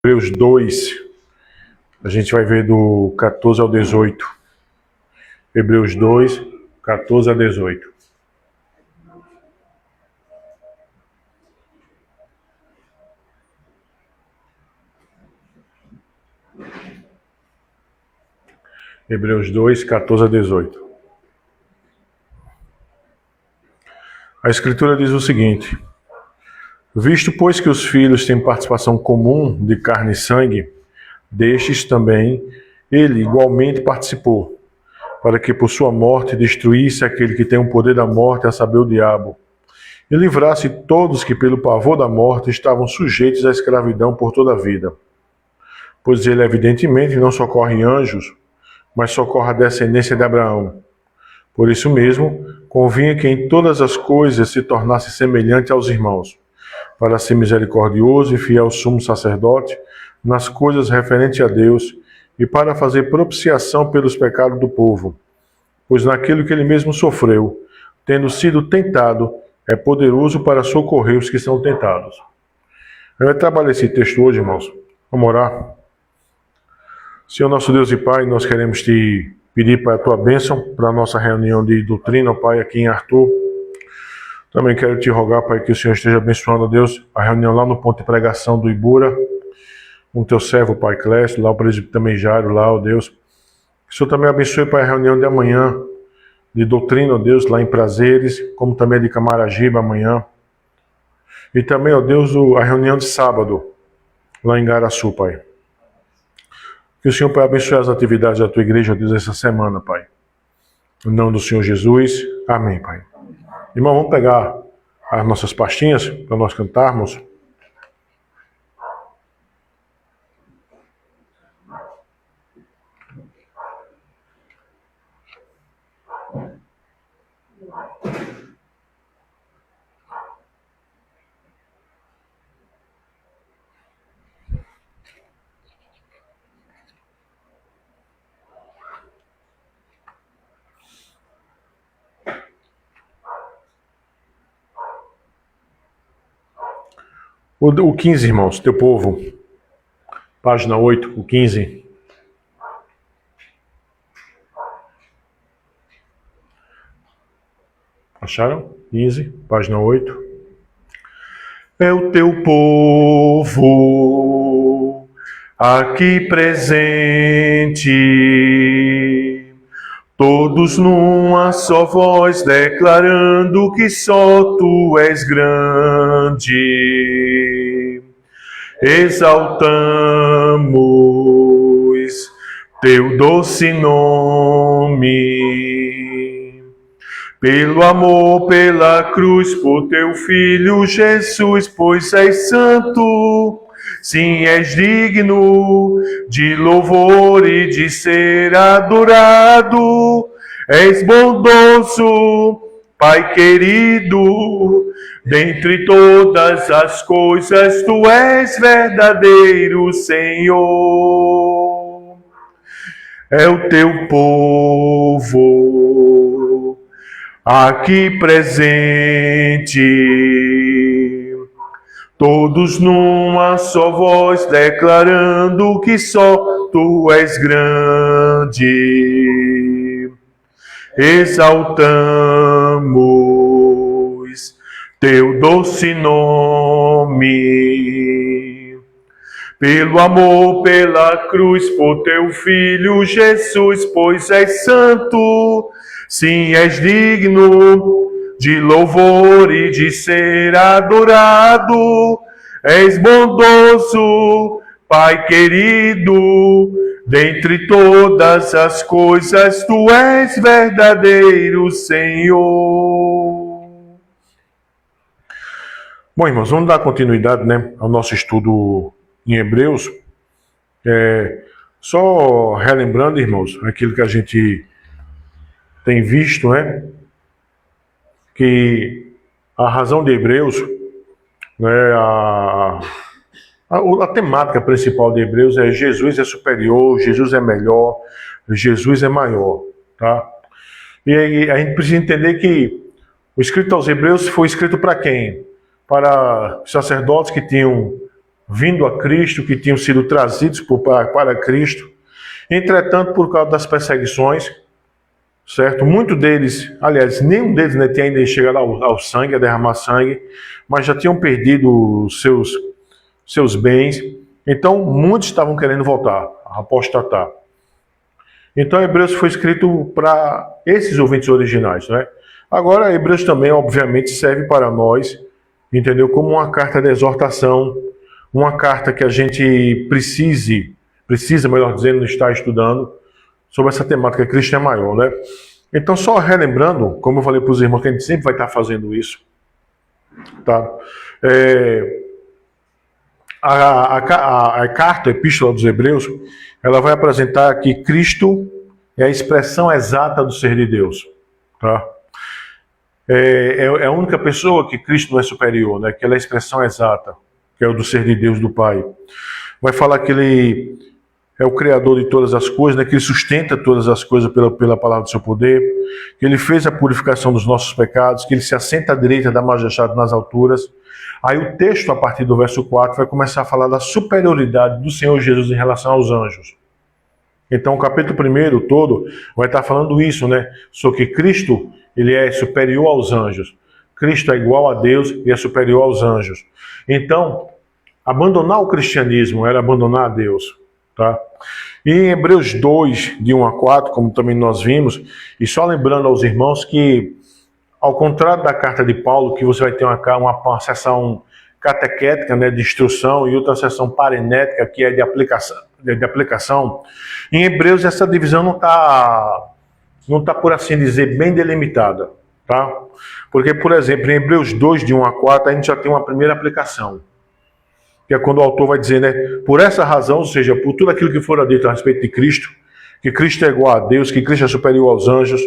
Hebreus 2, a gente vai ver do 14 ao 18. Hebreus 2, 14 a 18. Hebreus 2, 14 a 18. A Escritura diz o seguinte: visto, pois, que os filhos têm participação comum de carne e sangue, destes também ele igualmente participou, para que por sua morte destruísse aquele que tem o poder da morte, a saber, o diabo, e livrasse todos que pelo pavor da morte estavam sujeitos à escravidão por toda a vida. Pois ele evidentemente não socorre anjos, mas socorre a descendência de Abraão. Por isso mesmo, convinha que em todas as coisas se tornasse semelhante aos irmãos, para ser misericordioso e fiel sumo sacerdote nas coisas referentes a Deus e para fazer propiciação pelos pecados do povo. Pois naquilo que ele mesmo sofreu, tendo sido tentado, é poderoso para socorrer os que são tentados. Eu vou trabalhar esse texto hoje, irmãos. Vamos orar. Senhor nosso Deus e Pai, nós queremos te pedir para a tua bênção para a nossa reunião de doutrina, Pai, aqui em Arthur. Também quero te rogar, Pai, que o Senhor esteja abençoando, Deus, a reunião lá no ponto de pregação do Ibura, com o teu servo, Pai Clécio, lá o presbítero também Jairo, lá, ó Deus. Que o Senhor também abençoe, Pai, a reunião de amanhã, de doutrina, ó Deus, lá em Prazeres, como também de Camaragibe amanhã. E também, ó Deus, a reunião de sábado, lá em Garaçu, Pai. Que o Senhor, Pai, abençoe as atividades da tua igreja, ó Deus, essa semana, Pai. Em nome do Senhor Jesus. Amém, Pai. Irmão, vamos pegar as nossas pastinhas para nós cantarmos. O 15, irmãos, teu povo. Página 8, o 15. Acharam? 15, página 8. É o teu povo aqui presente, todos numa só voz declarando que só tu és grande. Exaltamos teu doce nome, pelo amor, pela cruz, por teu Filho Jesus, pois és santo, sim, és digno de louvor e de ser adorado. És bondoso, Pai querido, dentre todas as coisas, tu és verdadeiro Senhor. É o teu povo aqui presente, todos numa só voz declarando que só tu és grande. Exaltamos teu doce nome, pelo amor, pela cruz, por teu Filho Jesus, pois és santo, sim, és digno de louvor e de ser adorado. És bondoso, Pai querido, dentre todas as coisas, tu és verdadeiro Senhor. Bom, irmãos, vamos dar continuidade, ao nosso estudo em Hebreus. Só relembrando, irmãos, aquilo que a gente tem visto, que a razão de Hebreus, a temática principal de Hebreus é Jesus é superior, Jesus é melhor, Jesus é maior, tá? E aí a gente precisa entender que o escrito aos Hebreus foi escrito para quem? Para sacerdotes que tinham vindo a Cristo, que tinham sido trazidos para Cristo. Entretanto, por causa das perseguições, certo? Muitos deles, aliás, nenhum deles, né, tinha ainda chegado ao sangue, a derramar sangue, mas já tinham perdido os seus bens. Então, muitos estavam querendo voltar, apostatar. Então, Hebreus foi escrito para esses ouvintes originais, né? Agora, Hebreus também, obviamente, serve para nós, entendeu? Como uma carta de exortação, uma carta que a gente precisa, melhor dizendo, estar estudando sobre essa temática Cristo é maior, né? Então, só relembrando, como eu falei para os irmãos, que a gente sempre vai estar fazendo isso, tá? A carta, a epístola dos Hebreus, ela vai apresentar que Cristo é a expressão exata do ser de Deus, tá? É a única pessoa que Cristo não é superior, né? Que ela é a expressão exata, que é o do ser de Deus, do Pai. Vai falar que Ele é o Criador de todas as coisas, né? Que Ele sustenta todas as coisas pela palavra do seu poder, que Ele fez a purificação dos nossos pecados, que Ele se assenta à direita da majestade nas alturas. Aí o texto, a partir do verso 4, vai começar a falar da superioridade do Senhor Jesus em relação aos anjos. Então o capítulo 1 todo vai estar falando isso, né? Sobre que Cristo, Ele é superior aos anjos. Cristo é igual a Deus e é superior aos anjos. Então, abandonar o cristianismo era abandonar a Deus, tá? E em Hebreus 2, de 1 a 4, como também nós vimos, e só lembrando aos irmãos que, ao contrário da carta de Paulo, que você vai ter uma seção catequética, né, de instrução, e outra seção parenética, que é de aplicação, em Hebreus essa divisão não está, por assim dizer, bem delimitada, tá? Porque, por exemplo, em Hebreus 2, de 1 a 4, a gente já tem uma primeira aplicação, que é quando o autor vai dizer, né, por essa razão, ou seja, por tudo aquilo que fora dito a respeito de Cristo, que Cristo é igual a Deus, que Cristo é superior aos anjos,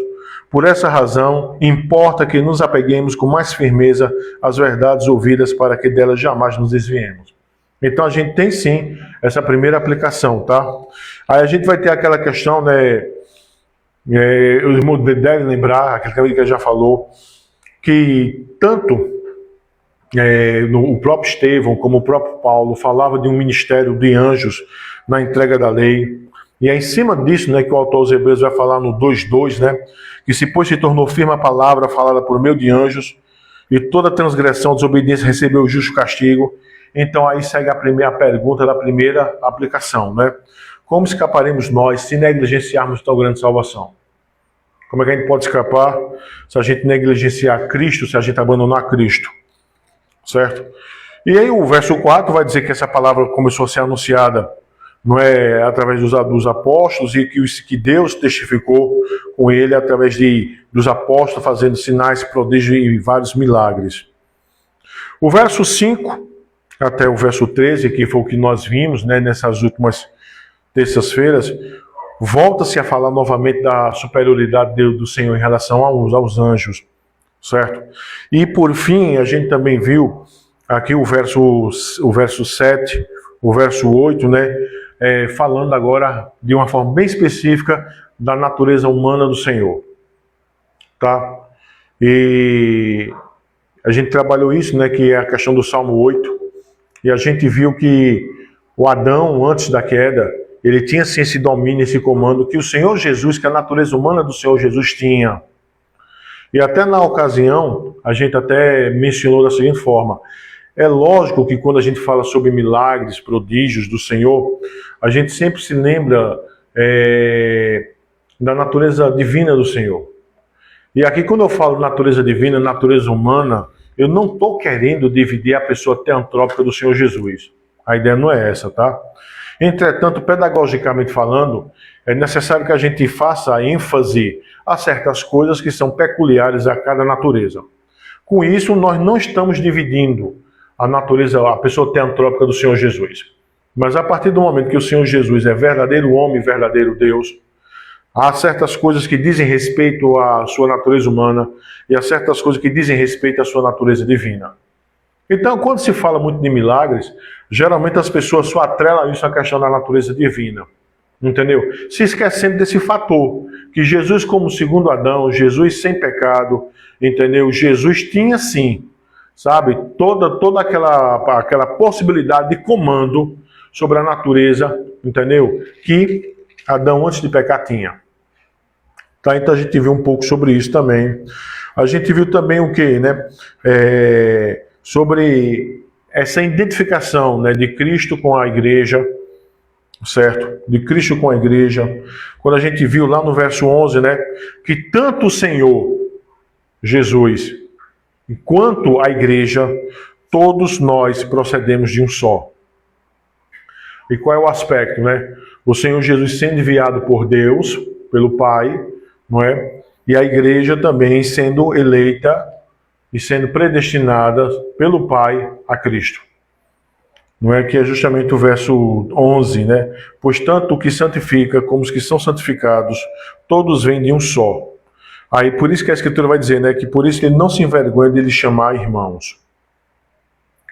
por essa razão, importa que nos apeguemos com mais firmeza às verdades ouvidas para que delas jamais nos desviemos. Então a gente tem sim essa primeira aplicação, tá? Aí a gente vai ter aquela questão, né? O irmão deve lembrar, aquele que já falou, que tanto o próprio Estevão como o próprio Paulo falava de um ministério de anjos na entrega da lei. E é em cima disso, né, que o autor aos Hebreus vai falar no 2:2, né? Que se tornou firme a palavra falada por meio de anjos, e toda transgressão, desobediência recebeu o justo castigo. Então aí segue a primeira pergunta da primeira aplicação, né? Como escaparemos nós se negligenciarmos tão grande salvação? Como é que a gente pode escapar se a gente negligenciar Cristo, se a gente abandonar Cristo? Certo? E aí o verso 4 vai dizer que essa palavra começou a ser anunciada, não é, através dos apóstolos, e que Deus testificou com ele através dos apóstolos, fazendo sinais, prodígios e vários milagres. O verso 5 até o verso 13, que foi o que nós vimos, né, nessas últimas terças-feiras, volta-se a falar novamente da superioridade do Senhor em relação aos anjos, certo? E por fim, a gente também viu aqui o verso 7, o verso 8, né, falando agora de uma forma bem específica da natureza humana do Senhor, tá? E a gente trabalhou isso, né, que é a questão do Salmo 8, e a gente viu que o Adão, antes da queda, ele tinha sim esse domínio, esse comando, que o Senhor Jesus, que a natureza humana do Senhor Jesus tinha. E até na ocasião, a gente até mencionou da seguinte forma: é lógico que quando a gente fala sobre milagres, prodígios do Senhor, a gente sempre se lembra da natureza divina do Senhor. E aqui quando eu falo natureza divina, natureza humana, eu não estou querendo dividir a pessoa teantrópica do Senhor Jesus. A ideia não é essa, tá? Entretanto, pedagogicamente falando, é necessário que a gente faça ênfase a certas coisas que são peculiares a cada natureza. Com isso, nós não estamos dividindo a natureza, a pessoa teantrópica do Senhor Jesus. Mas a partir do momento que o Senhor Jesus é verdadeiro homem, verdadeiro Deus, há certas coisas que dizem respeito à sua natureza humana e há certas coisas que dizem respeito à sua natureza divina. Então, quando se fala muito de milagres, geralmente as pessoas só atrelam isso à questão da natureza divina. Entendeu? Se esquecendo desse fator, que Jesus como segundo Adão, Jesus sem pecado, entendeu? Jesus tinha sim sabe? Toda aquela possibilidade de comando sobre a natureza, entendeu? Que Adão, antes de pecar, tinha. Tá? Então a gente viu um pouco sobre isso também. A gente viu também o quê, né? Sobre essa identificação, né, de Cristo com a igreja, certo? De Cristo com a igreja. Quando a gente viu lá no verso 11, né, que tanto o Senhor Jesus quanto a igreja, todos nós procedemos de um só. E qual é o aspecto, né? O Senhor Jesus sendo enviado por Deus, pelo Pai, não é? E a igreja também sendo eleita e sendo predestinada pelo Pai a Cristo. Não é? Que é justamente o verso 11, né? Pois tanto o que santifica como os que são santificados, todos vêm de um só. Aí por isso que a Escritura vai dizer, né? Que por isso que ele não se envergonha de lhe chamar irmãos.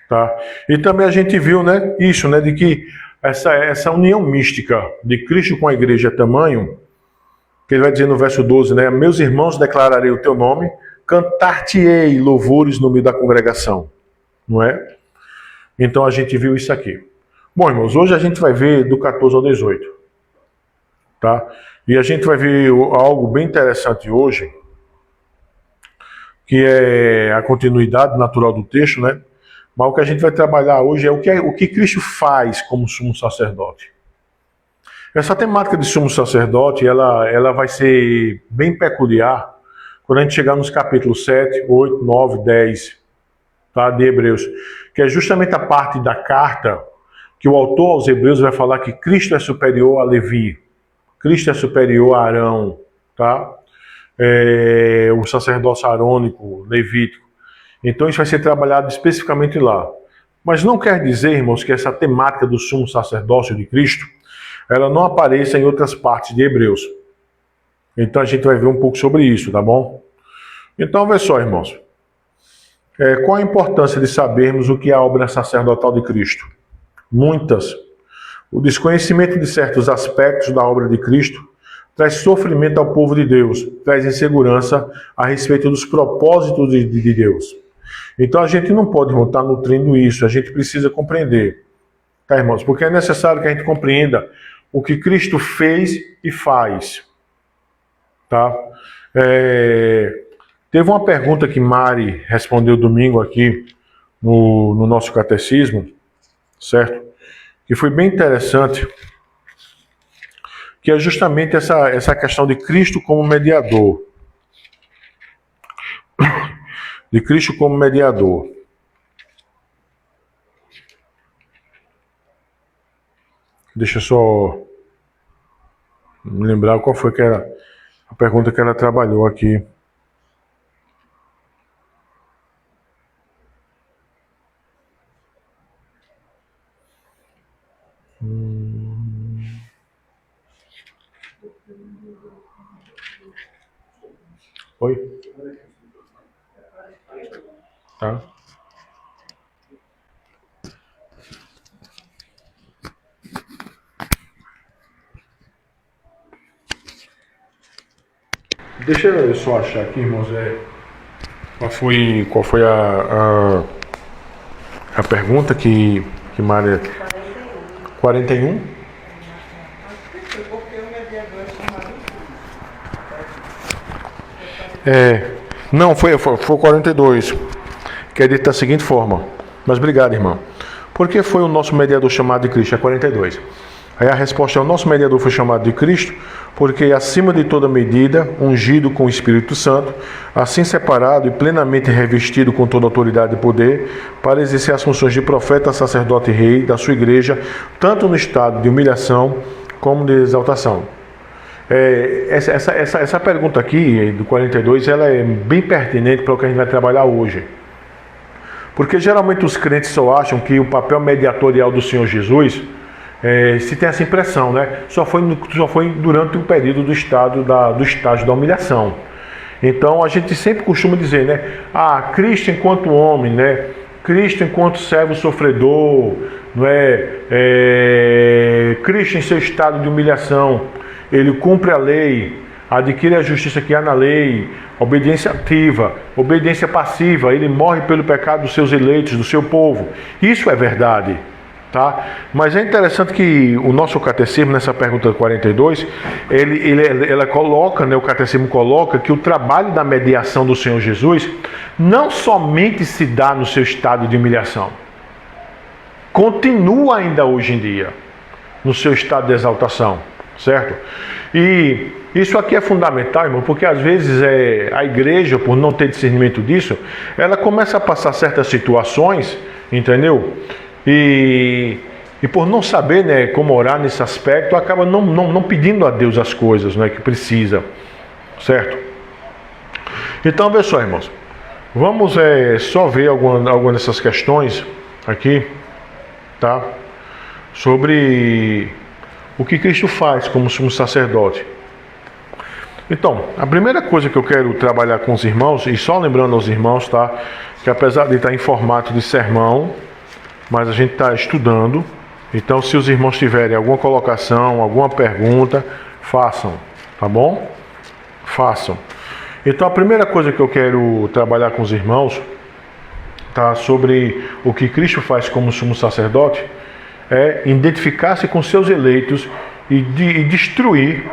Tá? E também a gente viu, né? Isso, né? De que essa união mística de Cristo com a igreja é tamanho, que ele vai dizer no verso 12, né? Meus irmãos, declararei o teu nome, cantar-te-ei louvores no meio da congregação. Não é? Então a gente viu isso aqui. Bom, irmãos, hoje a gente vai ver do 14 ao 18. Tá? E a gente vai ver algo bem interessante hoje, que é a continuidade natural do texto, né? Mas o que a gente vai trabalhar hoje é o que Cristo faz como sumo sacerdote. Essa temática de sumo sacerdote, ela vai ser bem peculiar quando a gente chegar nos capítulos 7, 8, 9, 10, tá, de Hebreus, que é justamente a parte da carta que o autor aos Hebreus vai falar que Cristo é superior a Levi, Cristo é superior a Arão, tá? O sacerdócio arônico, levítico. Então isso vai ser trabalhado especificamente lá. Mas não quer dizer, irmãos, que essa temática do sumo sacerdócio de Cristo, ela não apareça em outras partes de Hebreus. Então a gente vai ver um pouco sobre isso, tá bom? Então, vê só, irmãos. Qual a importância de sabermos o que é a obra sacerdotal de Cristo? Muitas. O desconhecimento de certos aspectos da obra de Cristo traz sofrimento ao povo de Deus, traz insegurança a respeito dos propósitos de Deus. Então a gente não pode, irmão, estar nutrindo isso, a gente precisa compreender, tá, irmãos? Porque é necessário que a gente compreenda o que Cristo fez e faz, tá? Teve uma pergunta que Mari respondeu domingo aqui no nosso catecismo, certo? Que foi bem interessante, que é justamente essa questão de Cristo como mediador. De Cristo como mediador. Deixa eu só me lembrar qual foi que era a pergunta que ela trabalhou aqui. Oi? Tá. Deixa eu só achar aqui, irmãos, qual foi a pergunta que Maria... 41? Não, foi 42, que é dito da seguinte forma. Mas obrigado, irmão. Por que foi o nosso mediador chamado de Cristo? É 42. Aí a resposta é: o nosso mediador foi chamado de Cristo porque, acima de toda medida, ungido com o Espírito Santo, assim separado e plenamente revestido com toda autoridade e poder, para exercer as funções de profeta, sacerdote e rei da sua igreja, tanto no estado de humilhação como de exaltação. Essa pergunta aqui, do 42, ela é bem pertinente para o que a gente vai trabalhar hoje. Porque geralmente os crentes só acham que o papel mediatorial do Senhor Jesus, se tem essa impressão, né? Só foi durante o período do estágio da humilhação. Então a gente sempre costuma dizer, né? Cristo enquanto homem, né? Cristo enquanto servo sofredor, não é? Cristo em seu estado de humilhação, ele cumpre a lei, adquire a justiça que há na lei, obediência ativa, obediência passiva, ele morre pelo pecado dos seus eleitos, do seu povo. Isso é verdade. Tá? Mas é interessante que o nosso catecismo, nessa pergunta 42, ela coloca, né, o catecismo coloca que o trabalho da mediação do Senhor Jesus não somente se dá no seu estado de humilhação, continua ainda hoje em dia no seu estado de exaltação, certo? E isso aqui é fundamental, irmão, porque às vezes a igreja, por não ter discernimento disso, ela começa a passar certas situações, entendeu? E por não saber, né, como orar nesse aspecto, acaba não pedindo a Deus as coisas, né, que precisa, certo? Então, vê só, irmãos, vamos só ver alguma dessas questões aqui, tá? Sobre o que Cristo faz como sumo sacerdote. Então, a primeira coisa que eu quero trabalhar com os irmãos, e só lembrando aos irmãos, tá, que apesar de estar em formato de sermão, mas a gente está estudando, então se os irmãos tiverem alguma colocação, alguma pergunta, façam, tá bom? Façam. Então a primeira coisa que eu quero trabalhar com os irmãos, tá, sobre o que Cristo faz como sumo sacerdote, é identificar-se com seus eleitos e destruir,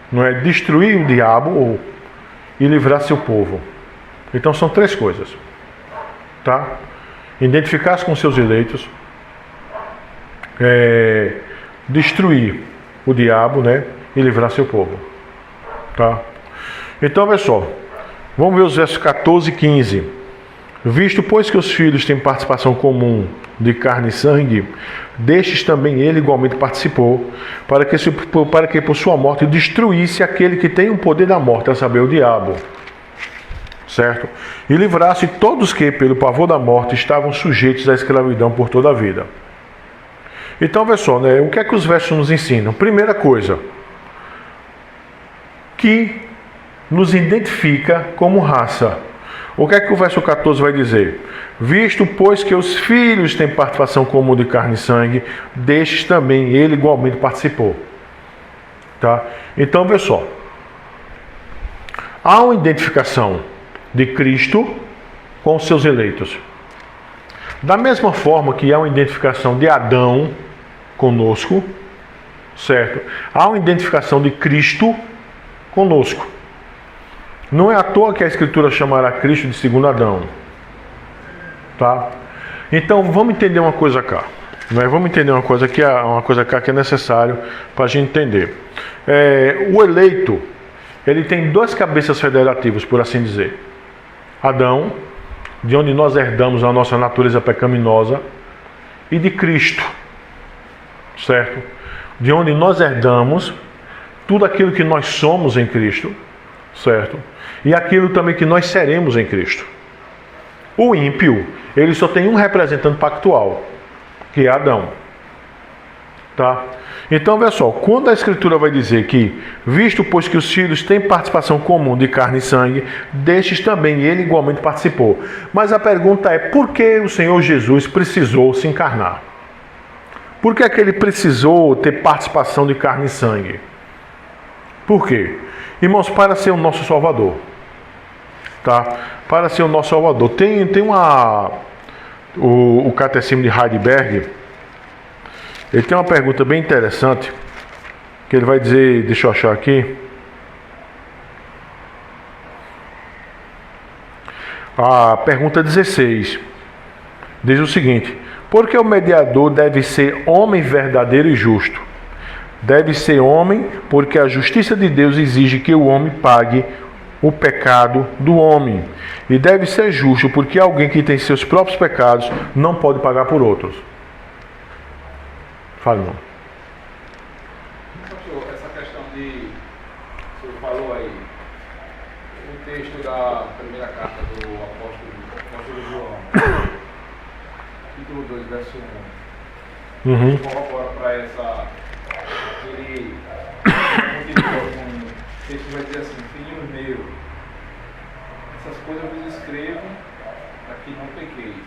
não é? Destruir o diabo e livrar seu povo. Então são três coisas, tá? Identificar-se com seus eleitos, destruir o diabo, né, e livrar seu povo, tá? Então, olha só, vamos ver os versos 14 e 15. Visto, pois, que os filhos têm participação comum de carne e sangue, destes também ele igualmente participou, para que por sua morte destruísse aquele que tem o poder da morte, a saber, o diabo. Certo? E livrasse todos que, pelo pavor da morte, estavam sujeitos à escravidão por toda a vida. Então, vê só, né? O que é que os versos nos ensinam? Primeira coisa, que nos identifica como raça. O que é que o verso 14 vai dizer? Visto, pois, que os filhos têm participação comum de carne e sangue, destes também ele igualmente participou. Tá? Então, vê só. Há uma identificação de Cristo com os seus eleitos. Da mesma forma que há uma identificação de Adão conosco, certo? Há uma identificação de Cristo conosco. Não é à toa que a Escritura chamará Cristo de segundo Adão. Tá? Então vamos entender uma coisa cá. Né? Vamos entender uma coisa cá que é necessário para a gente entender. O eleito, ele tem duas cabeças federativas, por assim dizer. Adão, de onde nós herdamos a nossa natureza pecaminosa, e de Cristo, certo? De onde nós herdamos tudo aquilo que nós somos em Cristo, certo? E aquilo também que nós seremos em Cristo. O ímpio, ele só tem um representante pactual, que é Adão. Tá? Então, veja só, quando a Escritura vai dizer que, visto pois que os filhos têm participação comum de carne e sangue, destes também ele igualmente participou. Mas a pergunta é, por que o Senhor Jesus precisou se encarnar? Por que é que ele precisou ter participação de carne e sangue? Por quê? Irmãos, para ser o nosso Salvador. Tá? Para ser o nosso Salvador. Tem o Catecismo de Heidelberg. Ele tem uma pergunta bem interessante, que ele vai dizer, deixa eu achar aqui. A pergunta 16 diz o seguinte: por que o mediador deve ser homem verdadeiro e justo? Deve ser homem porque a justiça de Deus exige que o homem pague o pecado do homem. E deve ser justo porque alguém que tem seus próprios pecados não pode pagar por outros. Fale, não. Essa questão de, o senhor falou aí, o texto da primeira carta do apóstolo João, capítulo 2, verso 1, corrobora para essa, ele continua com o texto, vai dizer assim: filhinhos meus, essas coisas eu vos escrevo para que não pequeis.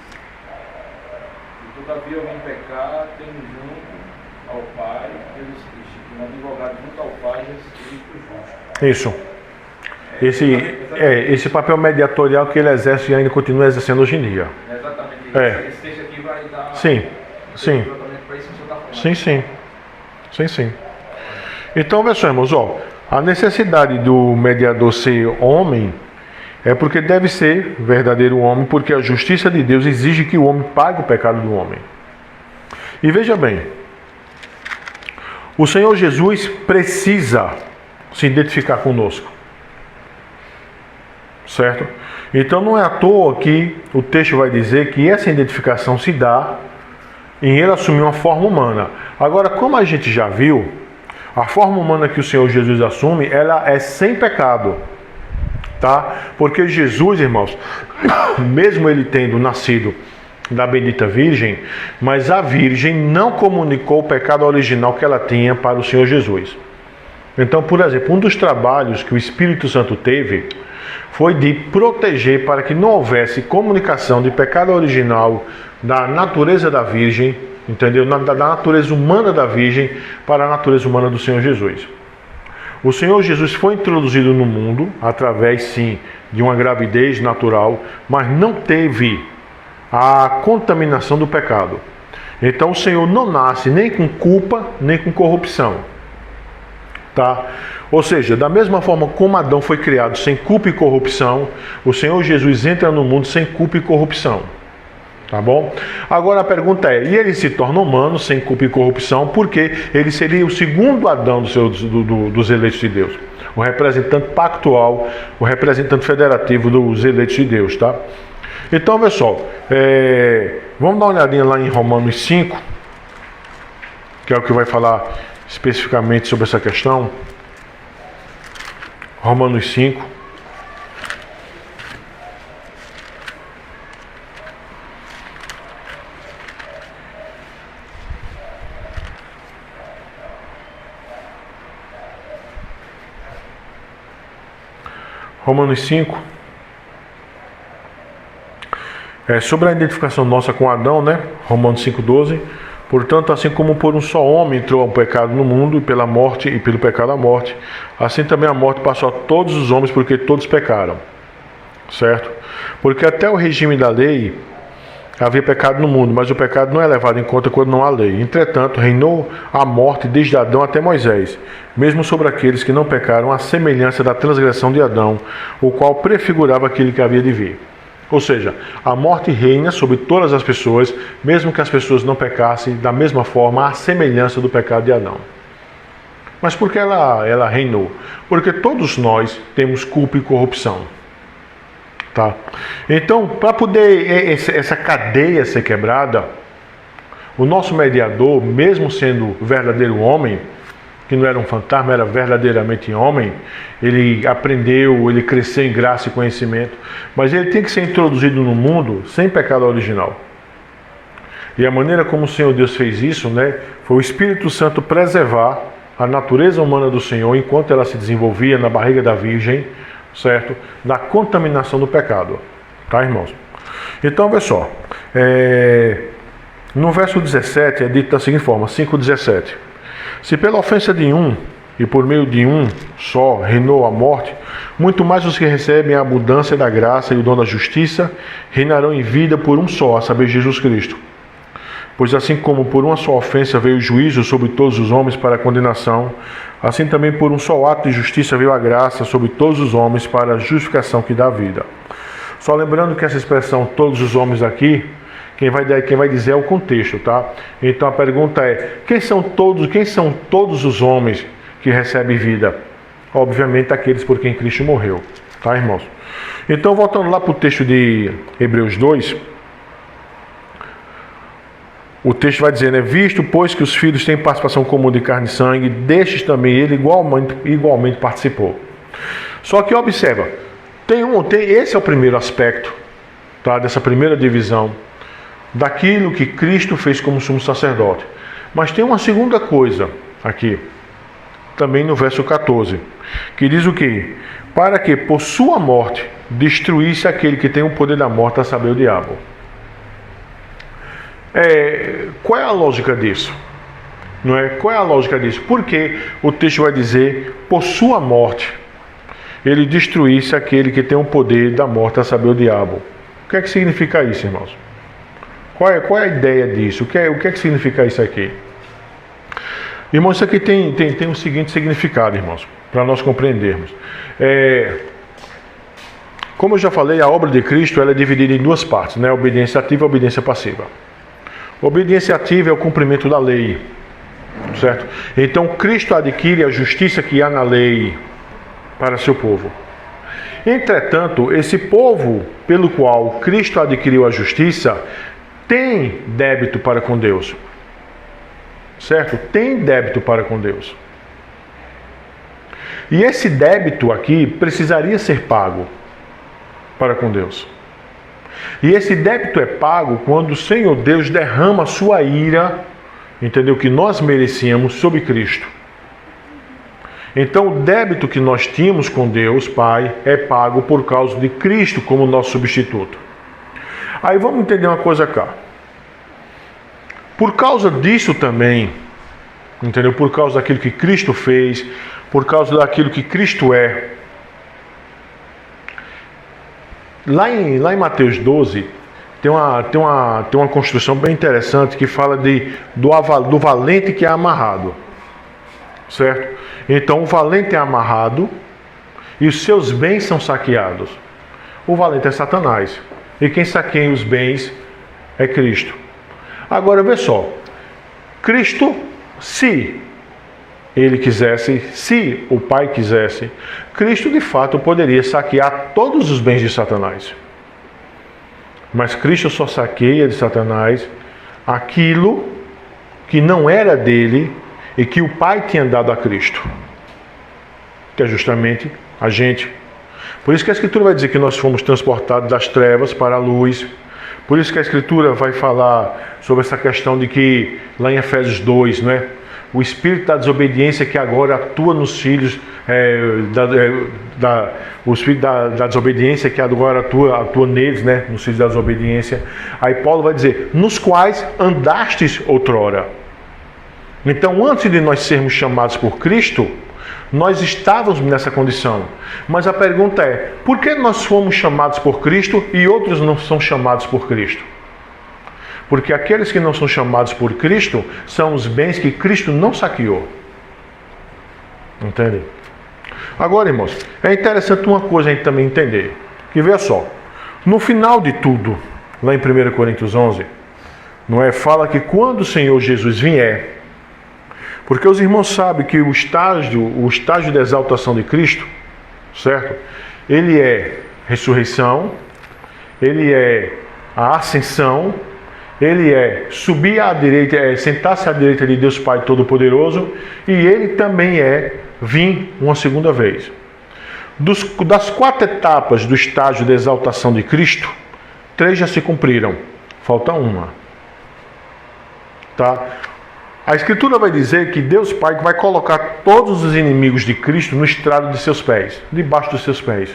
E todavia alguém pecar, temos junto ao Pai Jesus Cristo, um advogado junto ao Pai, Jesus Cristo justo. Isso. Esse papel mediatorial que ele exerce e ainda continua exercendo hoje em dia. Exatamente. Esse texto aqui vai dar... Sim. Para isso que você está falando. Sim. Então, veja só, irmãos, a necessidade do mediador ser homem é porque deve ser verdadeiro homem, porque a justiça de Deus exige que o homem pague o pecado do homem. E veja bem, o Senhor Jesus precisa se identificar conosco, certo? Então não é à toa que o texto vai dizer que essa identificação se dá em ele assumir uma forma humana. Agora, como a gente já viu, a forma humana que o Senhor Jesus assume, ela é sem pecado, tá? Porque Jesus, irmãos, mesmo ele tendo nascido da bendita Virgem, mas a Virgem não comunicou o pecado original que ela tinha para o Senhor Jesus. Então, por exemplo, um dos trabalhos que o Espírito Santo teve foi de proteger para que não houvesse comunicação de pecado original da natureza da Virgem, entendeu? Da natureza humana da Virgem para a natureza humana do Senhor Jesus. O Senhor Jesus foi introduzido no mundo através, sim, de uma gravidez natural, mas não teve a contaminação do pecado. Então o Senhor não nasce nem com culpa, nem com corrupção. Tá? Ou seja, da mesma forma como Adão foi criado sem culpa e corrupção, o Senhor Jesus entra no mundo sem culpa e corrupção. Tá bom? Agora a pergunta é, e ele se torna humano sem culpa e corrupção, porque ele seria o segundo Adão dos eleitos de Deus. O representante pactual, o representante federativo dos eleitos de Deus, tá? Então, pessoal, vamos dar uma olhadinha lá em Romanos 5, que é o que vai falar especificamente sobre essa questão. Romanos 5. Romanos 5. Sobre a identificação nossa com Adão, né? Romanos 5,12. Portanto, assim como por um só homem entrou o pecado no mundo, e pela morte e pelo pecado a morte, assim também a morte passou a todos os homens, porque todos pecaram. Certo? Porque até o regime da lei havia pecado no mundo, mas o pecado não é levado em conta quando não há lei. Entretanto, reinou a morte desde Adão até Moisés, mesmo sobre aqueles que não pecaram, à semelhança da transgressão de Adão, o qual prefigurava aquele que havia de vir. Ou seja, a morte reina sobre todas as pessoas, mesmo que as pessoas não pecassem, da mesma forma, à semelhança do pecado de Adão. Mas por que ela reinou? Porque todos nós temos culpa e corrupção. Tá? Então, para poder essa cadeia ser quebrada, o nosso mediador, mesmo sendo verdadeiro homem, que não era um fantasma, era verdadeiramente homem, ele aprendeu, ele cresceu em graça e conhecimento, mas ele tem que ser introduzido no mundo sem pecado original. E a maneira como o Senhor Deus fez isso, né, foi o Espírito Santo preservar a natureza humana do Senhor enquanto ela se desenvolvia na barriga da Virgem, certo? Da contaminação do pecado. Tá, irmãos? Então, veja só. No verso 17 é dito da seguinte forma, 5,17. Se pela ofensa de um, e por meio de um só, reinou a morte, muito mais os que recebem a abundância da graça e o dom da justiça, reinarão em vida por um só, a saber, Jesus Cristo. Pois assim como por uma só ofensa veio o juízo sobre todos os homens para a condenação, assim também por um só ato de justiça veio a graça sobre todos os homens para a justificação que dá vida. Só lembrando que essa expressão, todos os homens aqui, quem vai dizer é o contexto, tá? Então a pergunta é, quem são todos os homens que recebem vida? Obviamente aqueles por quem Cristo morreu, tá, irmãos? Então, voltando lá para o texto de Hebreus 2, o texto vai dizer, né? Visto, pois, que os filhos têm participação comum de carne e sangue, destes também ele igualmente participou. Só que observa, esse é o primeiro aspecto, tá? Dessa primeira divisão, daquilo que Cristo fez como sumo sacerdote. Mas tem uma segunda coisa aqui, também no verso 14, que diz o quê? Para que por sua morte destruísse aquele que tem o poder da morte, a saber, o diabo. Qual é a lógica disso? Não é? Qual é a lógica disso? Porque o texto vai dizer, por sua morte, ele destruísse aquele que tem o poder da morte, a saber, o diabo. O que é que significa isso, irmãos? Qual é a ideia disso? O que é que significa isso aqui? Irmãos, isso aqui tem o seguinte significado, irmãos, para nós compreendermos. Como eu já falei, a obra de Cristo ela é dividida em duas partes, né? Obediência ativa e obediência passiva. Obediência ativa é o cumprimento da lei, certo? Então, Cristo adquire a justiça que há na lei para seu povo. Entretanto, esse povo pelo qual Cristo adquiriu a justiça tem débito para com Deus. Certo? Tem débito para com Deus. E esse débito aqui precisaria ser pago para com Deus. E esse débito é pago quando o Senhor Deus derrama a sua ira, entendeu? Que nós merecíamos sobre Cristo. Então o débito que nós tínhamos com Deus, Pai, é pago por causa de Cristo como nosso substituto. Aí vamos entender uma coisa cá. Por causa disso também, entendeu? Por causa daquilo que Cristo fez, por causa daquilo que Cristo é. Lá em Mateus 12, tem uma construção bem interessante que fala do valente que é amarrado. Certo? Então o valente é amarrado e os seus bens são saqueados. O valente é Satanás. E quem saqueia os bens é Cristo. Agora vê só. Cristo, se ele quisesse, se o Pai quisesse, Cristo de fato poderia saquear todos os bens de Satanás. Mas Cristo só saqueia de Satanás aquilo que não era dele e que o Pai tinha dado a Cristo, que é justamente a gente. Por isso que a Escritura vai dizer que nós fomos transportados das trevas para a luz. Por isso que a Escritura vai falar sobre essa questão de que, lá em Efésios 2, né, o espírito da desobediência que agora atua nos filhos, o espírito da desobediência que agora atua neles, né, nos filhos da desobediência. Aí Paulo vai dizer, nos quais andastes outrora. Então, antes de nós sermos chamados por Cristo, nós estávamos nessa condição. Mas a pergunta é, por que nós fomos chamados por Cristo e outros não são chamados por Cristo? Porque aqueles que não são chamados por Cristo são os bens que Cristo não saqueou. Entende? Agora, irmãos, é interessante uma coisa a gente também entender. Que veja só, no final de tudo, lá em 1 Coríntios 11, não é? Fala que quando o Senhor Jesus vier, porque os irmãos sabem que o estágio da exaltação de Cristo, certo? Ele é ressurreição, ele é a ascensão, ele é subir à direita, sentar-se à direita de Deus Pai Todo-Poderoso, e ele também é vir uma segunda vez. Das 4 etapas do estágio da exaltação de Cristo, 3 já se cumpriram, falta uma. Tá? A Escritura vai dizer que Deus Pai vai colocar todos os inimigos de Cristo no estrado de seus pés, debaixo dos seus pés,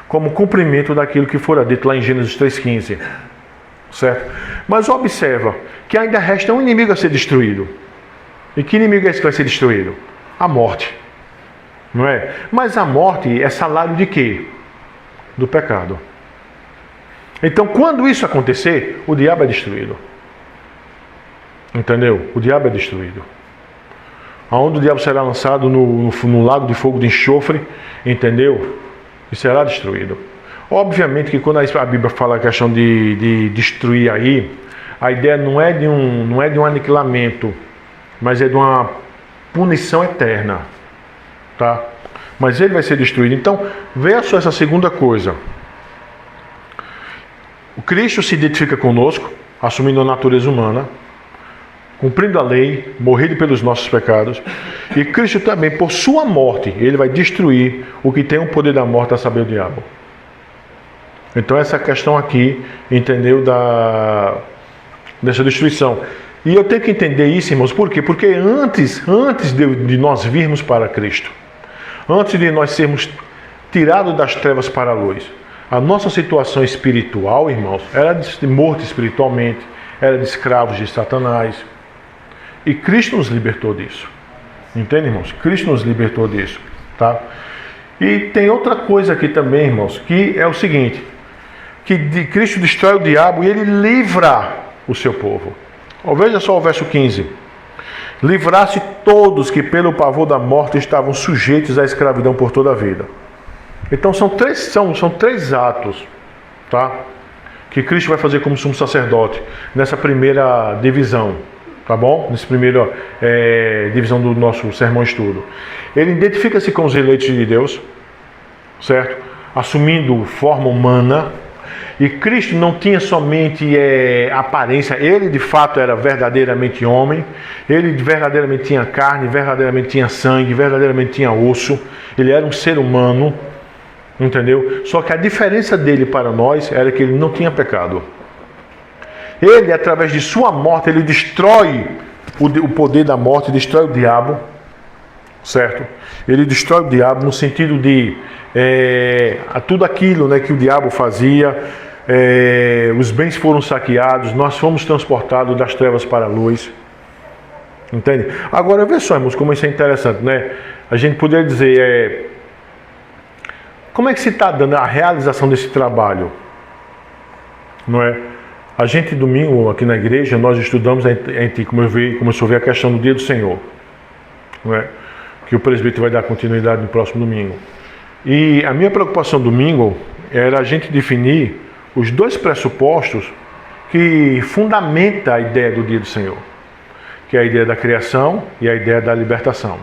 como cumprimento daquilo que fora dito lá em Gênesis 3,15. Certo? Mas observa que ainda resta um inimigo a ser destruído. E que inimigo é esse que vai ser destruído? A morte. Não é? Mas a morte é salário de quê? Do pecado. Então, quando isso acontecer, o diabo é destruído. Entendeu? O diabo é destruído. Aonde o diabo será lançado no lago de fogo de enxofre, entendeu? E será destruído. Obviamente que quando a Bíblia fala a questão de destruir aí, a ideia não é de um aniquilamento, mas é de uma punição eterna. Tá? Mas ele vai ser destruído. Então, veja só essa segunda coisa. O Cristo se identifica conosco, assumindo a natureza humana, cumprindo a lei, morrido pelos nossos pecados. E Cristo também, por sua morte, ele vai destruir o que tem o poder da morte, a saber, o diabo. Então essa questão aqui, entendeu, dessa destruição. E eu tenho que entender isso, irmãos, por quê? Porque antes de nós virmos para Cristo, antes de nós sermos tirados das trevas para a luz, a nossa situação espiritual, irmãos, era de morte espiritualmente, era de escravos de Satanás. E Cristo nos libertou disso. Entende, irmãos? Cristo nos libertou disso, tá? E tem outra coisa aqui também, irmãos, que é o seguinte, que Cristo destrói o diabo e ele livra o seu povo. Veja só o verso 15. Livrasse todos que pelo pavor da morte estavam sujeitos à escravidão por toda a vida. Então são três atos, tá? Que Cristo vai fazer como sumo sacerdote nessa primeira divisão. Tá bom? Nessa primeira divisão do nosso sermão estudo. Ele identifica-se com os eleitos de Deus, certo? Assumindo forma humana. E Cristo não tinha somente aparência, ele de fato era verdadeiramente homem, ele verdadeiramente tinha carne, verdadeiramente tinha sangue, verdadeiramente tinha osso, ele era um ser humano, entendeu? Só que a diferença dele para nós era que ele não tinha pecado. Ele, através de sua morte, ele destrói o poder da morte, destrói o diabo, certo? Ele destrói o diabo no sentido de tudo aquilo, né, que o diabo fazia, os bens foram saqueados, nós fomos transportados das trevas para a luz, entende? Agora, vê só, irmãos, como isso é interessante, né? A gente poderia dizer, como é que se está dando a realização desse trabalho, não é? A gente, domingo, aqui na igreja, nós estudamos, começou a ver a questão do dia do Senhor, não é? Que o presbítero vai dar continuidade no próximo domingo. E a minha preocupação domingo era a gente definir os dois pressupostos que fundamentam a ideia do dia do Senhor, que é a ideia da criação e a ideia da libertação.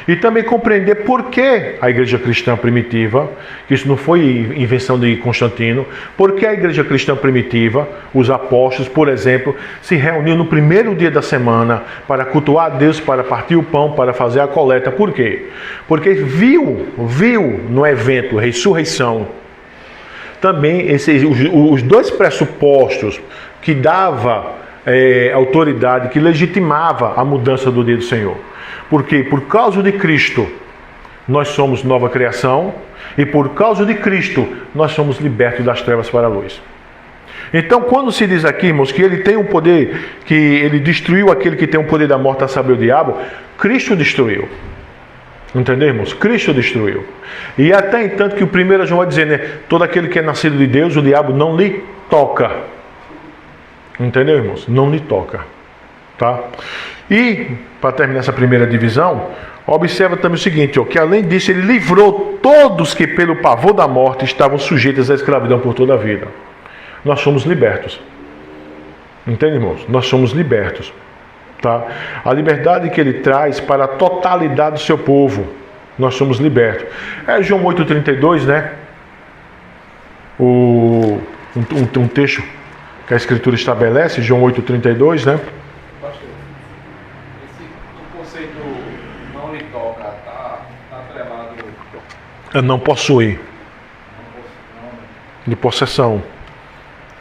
E também compreender por que a igreja cristã primitiva, que isso não foi invenção de Constantino, por que a igreja cristã primitiva, os apóstolos, por exemplo, se reuniam no primeiro dia da semana para cultuar a Deus, para partir o pão, para fazer a coleta. Por quê? Porque viu no evento ressurreição também os dois pressupostos que dava autoridade, que legitimava a mudança do dia do Senhor. Porque por causa de Cristo nós somos nova criação e por causa de Cristo nós somos libertos das trevas para a luz. Então, quando se diz aqui, irmãos, que ele tem um poder, que ele destruiu aquele que tem o poder da morte, a saber, o diabo, Cristo destruiu. Entendeu, irmãos? Cristo destruiu. E até entanto que o 1 João vai dizer, né? Todo aquele que é nascido de Deus, o diabo não lhe toca. Entendeu, irmãos? Não lhe toca. Tá? E, para terminar essa primeira divisão, observa também o seguinte, ó, que além disso ele livrou todos que pelo pavor da morte estavam sujeitos à escravidão por toda a vida. Nós somos libertos. Entende, irmãos? Nós somos libertos. Tá? A liberdade que ele traz para a totalidade do seu povo, nós somos libertos. João 8,32, né? Um texto que a Escritura estabelece, João 8,32, né? Pastor, esse conceito não lhe toca, está atrelado. Não possui. De possessão.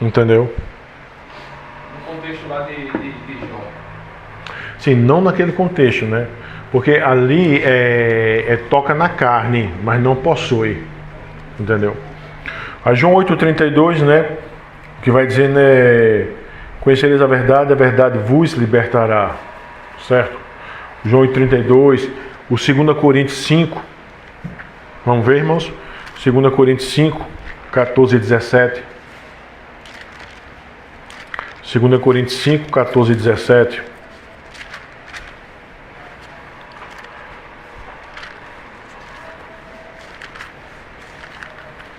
Entendeu? No contexto lá de João. Sim, não naquele contexto, né? Porque ali toca na carne, mas não possui. Entendeu? A João 8,32, né? Que vai dizer, né? Conhecereis a verdade vos libertará. Certo? João 8,32. O 2 Coríntios 5. Vamos ver, irmãos? 2 Coríntios 5, 14 e 17. 2 Coríntios 5, 14 e 17.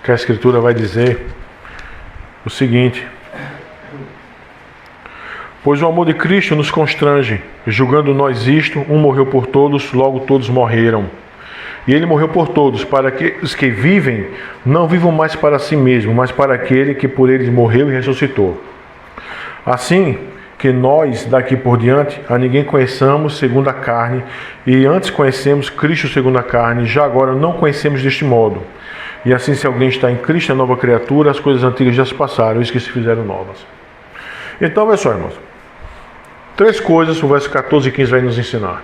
Que a Escritura vai dizer o seguinte: pois o amor de Cristo nos constrange, julgando nós isto, um morreu por todos, logo todos morreram. E ele morreu por todos, para que os que vivem não vivam mais para si mesmos, mas para aquele que por eles morreu e ressuscitou. Assim que nós, daqui por diante, a ninguém conheçamos segundo a carne, e antes conhecemos Cristo segundo a carne, já agora não conhecemos deste modo. E assim, se alguém está em Cristo, é nova criatura, as coisas antigas já se passaram, e que se fizeram novas. Então, olha só, irmãos. 3 coisas o verso 14 e 15 vai nos ensinar.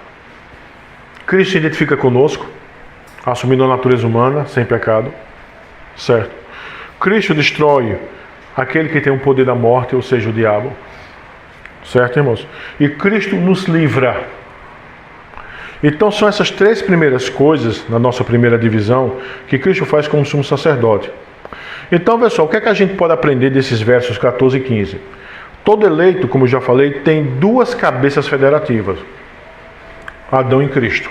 Cristo se identifica conosco, assumindo a natureza humana, sem pecado. Certo? Cristo destrói aquele que tem o poder da morte, ou seja, o diabo. Certo, irmãos? E Cristo nos livra. Então são essas três primeiras coisas, na nossa primeira divisão, que Cristo faz como sumo sacerdote. Então, pessoal, o que é que a gente pode aprender desses versos 14 e 15? Todo eleito, como eu já falei, tem duas cabeças federativas. Adão e Cristo.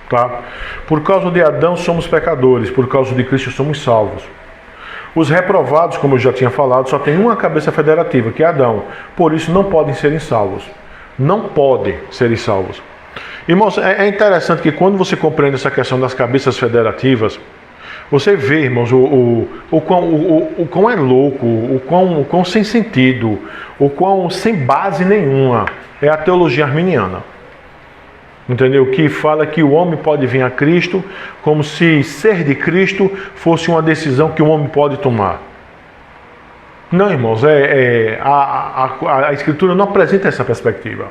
Tá? Por causa de Adão somos pecadores, por causa de Cristo somos salvos. Os reprovados, como eu já tinha falado, só tem uma cabeça federativa, que é Adão. Por isso não podem serem salvos. Não podem serem salvos. Irmãos, é interessante que quando você compreende essa questão das cabeças federativas, você vê, irmãos, o quão é louco, o quão sem sentido, o quão sem base nenhuma é a teologia arminiana. Entendeu? Que fala que o homem pode vir a Cristo como se ser de Cristo fosse uma decisão que o homem pode tomar. Não, irmãos, a Escritura não apresenta essa perspectiva.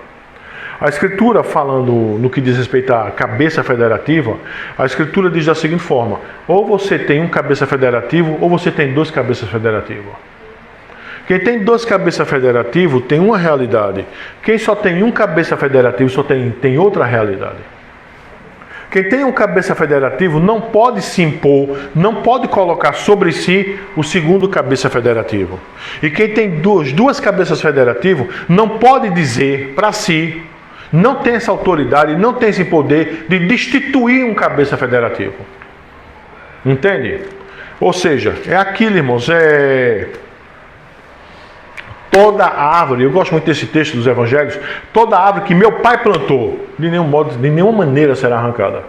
A Escritura, falando no que diz respeito à cabeça federativa, a Escritura diz da seguinte forma: ou você tem um cabeça federativo, ou você tem dois cabeças federativas. Quem tem dois cabeças federativos tem uma realidade. Quem só tem um cabeça federativo só tem outra realidade. Quem tem um cabeça federativo não pode se impor, não pode colocar sobre si o segundo cabeça federativo. E quem tem duas cabeças federativas não pode dizer para si, não tem essa autoridade, não tem esse poder de destituir um cabeça federativo. Entende? Ou seja, é aquilo, irmãos, toda árvore, eu gosto muito desse texto dos evangelhos, toda árvore que meu pai plantou, de nenhum modo, de nenhuma maneira será arrancada.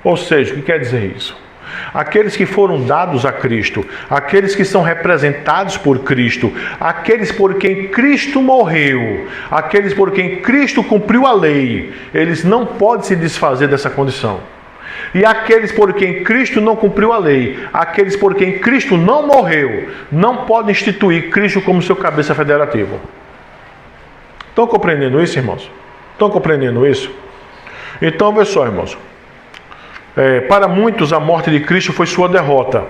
Ou seja, o que quer dizer isso? Aqueles que foram dados a Cristo, aqueles que são representados por Cristo, aqueles por quem Cristo morreu, aqueles por quem Cristo cumpriu a lei, eles não podem se desfazer dessa condição. E aqueles por quem Cristo não cumpriu a lei, aqueles por quem Cristo não morreu, não podem instituir Cristo como seu cabeça federativo. Estão compreendendo isso, irmãos? Estão compreendendo isso? Então, veja só, irmãos. Para muitos, a morte de Cristo foi sua derrota.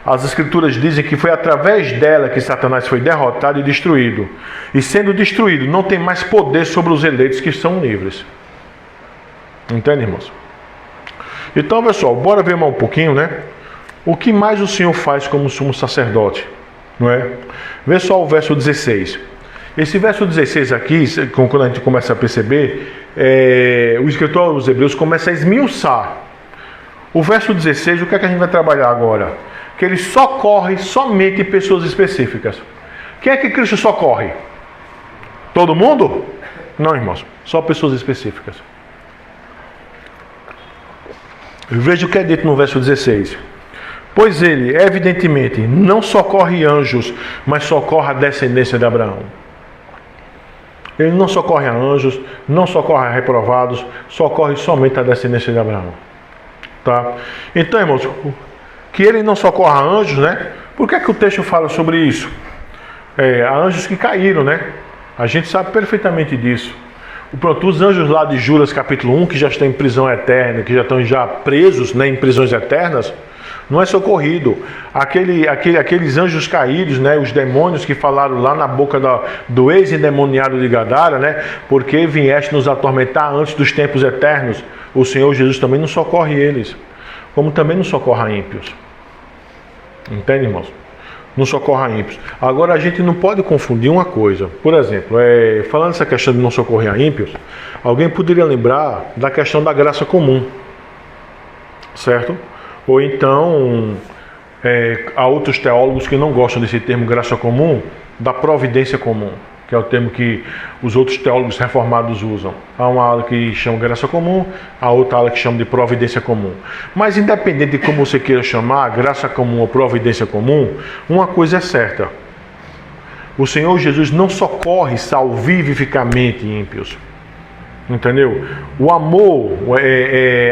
As Escrituras dizem que foi através dela que Satanás foi derrotado e destruído. E sendo destruído, não tem mais poder sobre os eleitos que são livres. Entende, irmãos? Então, pessoal, bora ver mais um pouquinho, né? O que mais o Senhor faz como sumo sacerdote, não é? Vê só o verso 16. Esse verso 16 aqui, quando a gente começa a perceber, o escritor aos Hebreus começa a esmiuçar. O verso 16, o que é que a gente vai trabalhar agora? Que ele socorre somente pessoas específicas. Quem é que Cristo socorre? Todo mundo? Não, irmãos, só pessoas específicas. Veja o que é dito no verso 16. Pois ele, evidentemente, não socorre anjos, mas socorre a descendência de Abraão. Ele não socorre a anjos, não socorre a reprovados, socorre somente a descendência de Abraão. Tá? Então, irmãos, que ele não socorra a anjos, né? Por que é que o texto fala sobre isso? Há anjos que caíram, né? A gente sabe perfeitamente disso. Pronto, os anjos lá de Judas capítulo 1, que já estão em prisão eterna, que já estão presos, né, em prisões eternas, não é socorrido. Aqueles anjos caídos, né, os demônios que falaram lá na boca do ex-endemoniado de Gadara, né, porque vieste nos atormentar antes dos tempos eternos, o Senhor Jesus também não socorre eles, como também não socorre a ímpios. Entende, irmãos? Não socorre a ímpios. Agora, a gente não pode confundir uma coisa. Por exemplo, falando essa questão de não socorrer a ímpios, alguém poderia lembrar da questão da graça comum. Certo? Ou então, há outros teólogos que não gostam desse termo graça comum, da providência comum, que é o termo que os outros teólogos reformados usam. Há uma ala que chama graça comum, há outra ala que chama de providência comum. Mas independente de como você queira chamar, graça comum ou providência comum, uma coisa é certa. O Senhor Jesus não socorre salvificamente ímpios. Entendeu? O amor,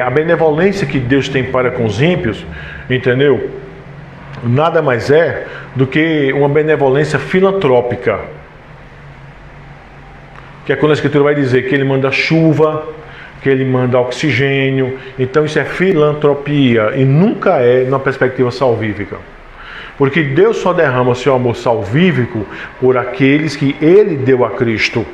a benevolência que Deus tem para com os ímpios, entendeu? Nada mais é do que uma benevolência filantrópica. Que é quando a Escritura vai dizer que Ele manda chuva, que Ele manda oxigênio. Então isso é filantropia e nunca é na perspectiva salvífica. Porque Deus só derrama seu amor salvífico por aqueles que Ele deu a Cristo.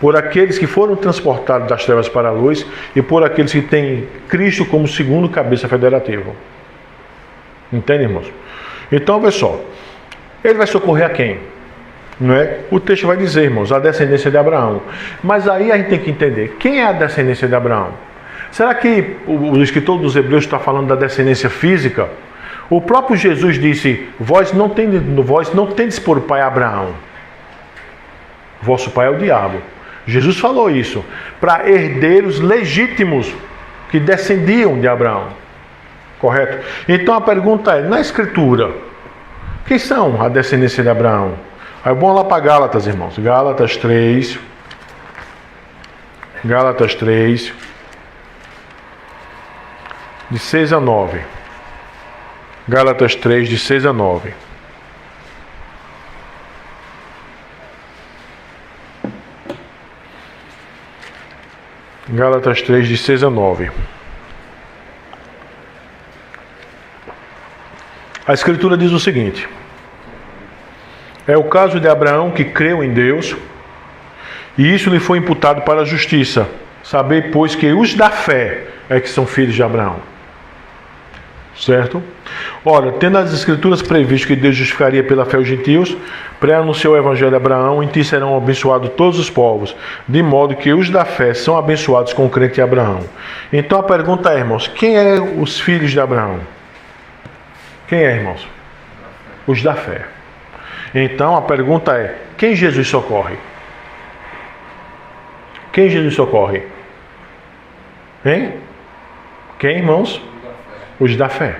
Por aqueles que foram transportados das trevas para a luz e por aqueles que têm Cristo como segundo cabeça federativa. Entende, irmãos? Então, olha só. Ele vai socorrer a quem? Não é? O texto vai dizer, irmãos, a descendência de Abraão. Mas aí a gente tem que entender, quem é a descendência de Abraão? Será que o escritor dos Hebreus está falando da descendência física? O próprio Jesus disse, vós não tendes por pai Abraão. Vosso pai é o diabo. Jesus falou isso para herdeiros legítimos que descendiam de Abraão. Correto? Então a pergunta é, na Escritura, quem são a descendência de Abraão? Aí vamos lá para Gálatas, irmãos. Gálatas 3. Gálatas 3. De 6 a 9. Gálatas 3, de 6 a 9. Gálatas 3, de 6 a 9. A Escritura diz o seguinte: é o caso de Abraão que creu em Deus, e isso lhe foi imputado para a justiça. Sabei, pois, que os da fé é que são filhos de Abraão. Certo? Ora, tendo as Escrituras previsto que Deus justificaria pela fé os gentios, pré-anunciou o Evangelho de Abraão, em ti serão abençoados todos os povos, de modo que os da fé são abençoados com o crente de Abraão. Então a pergunta é, irmãos, quem é os filhos de Abraão? Quem é, irmãos? Os da fé. Então a pergunta é, quem Jesus socorre? Quem Jesus socorre? Hein? Quem, irmãos? Os da fé.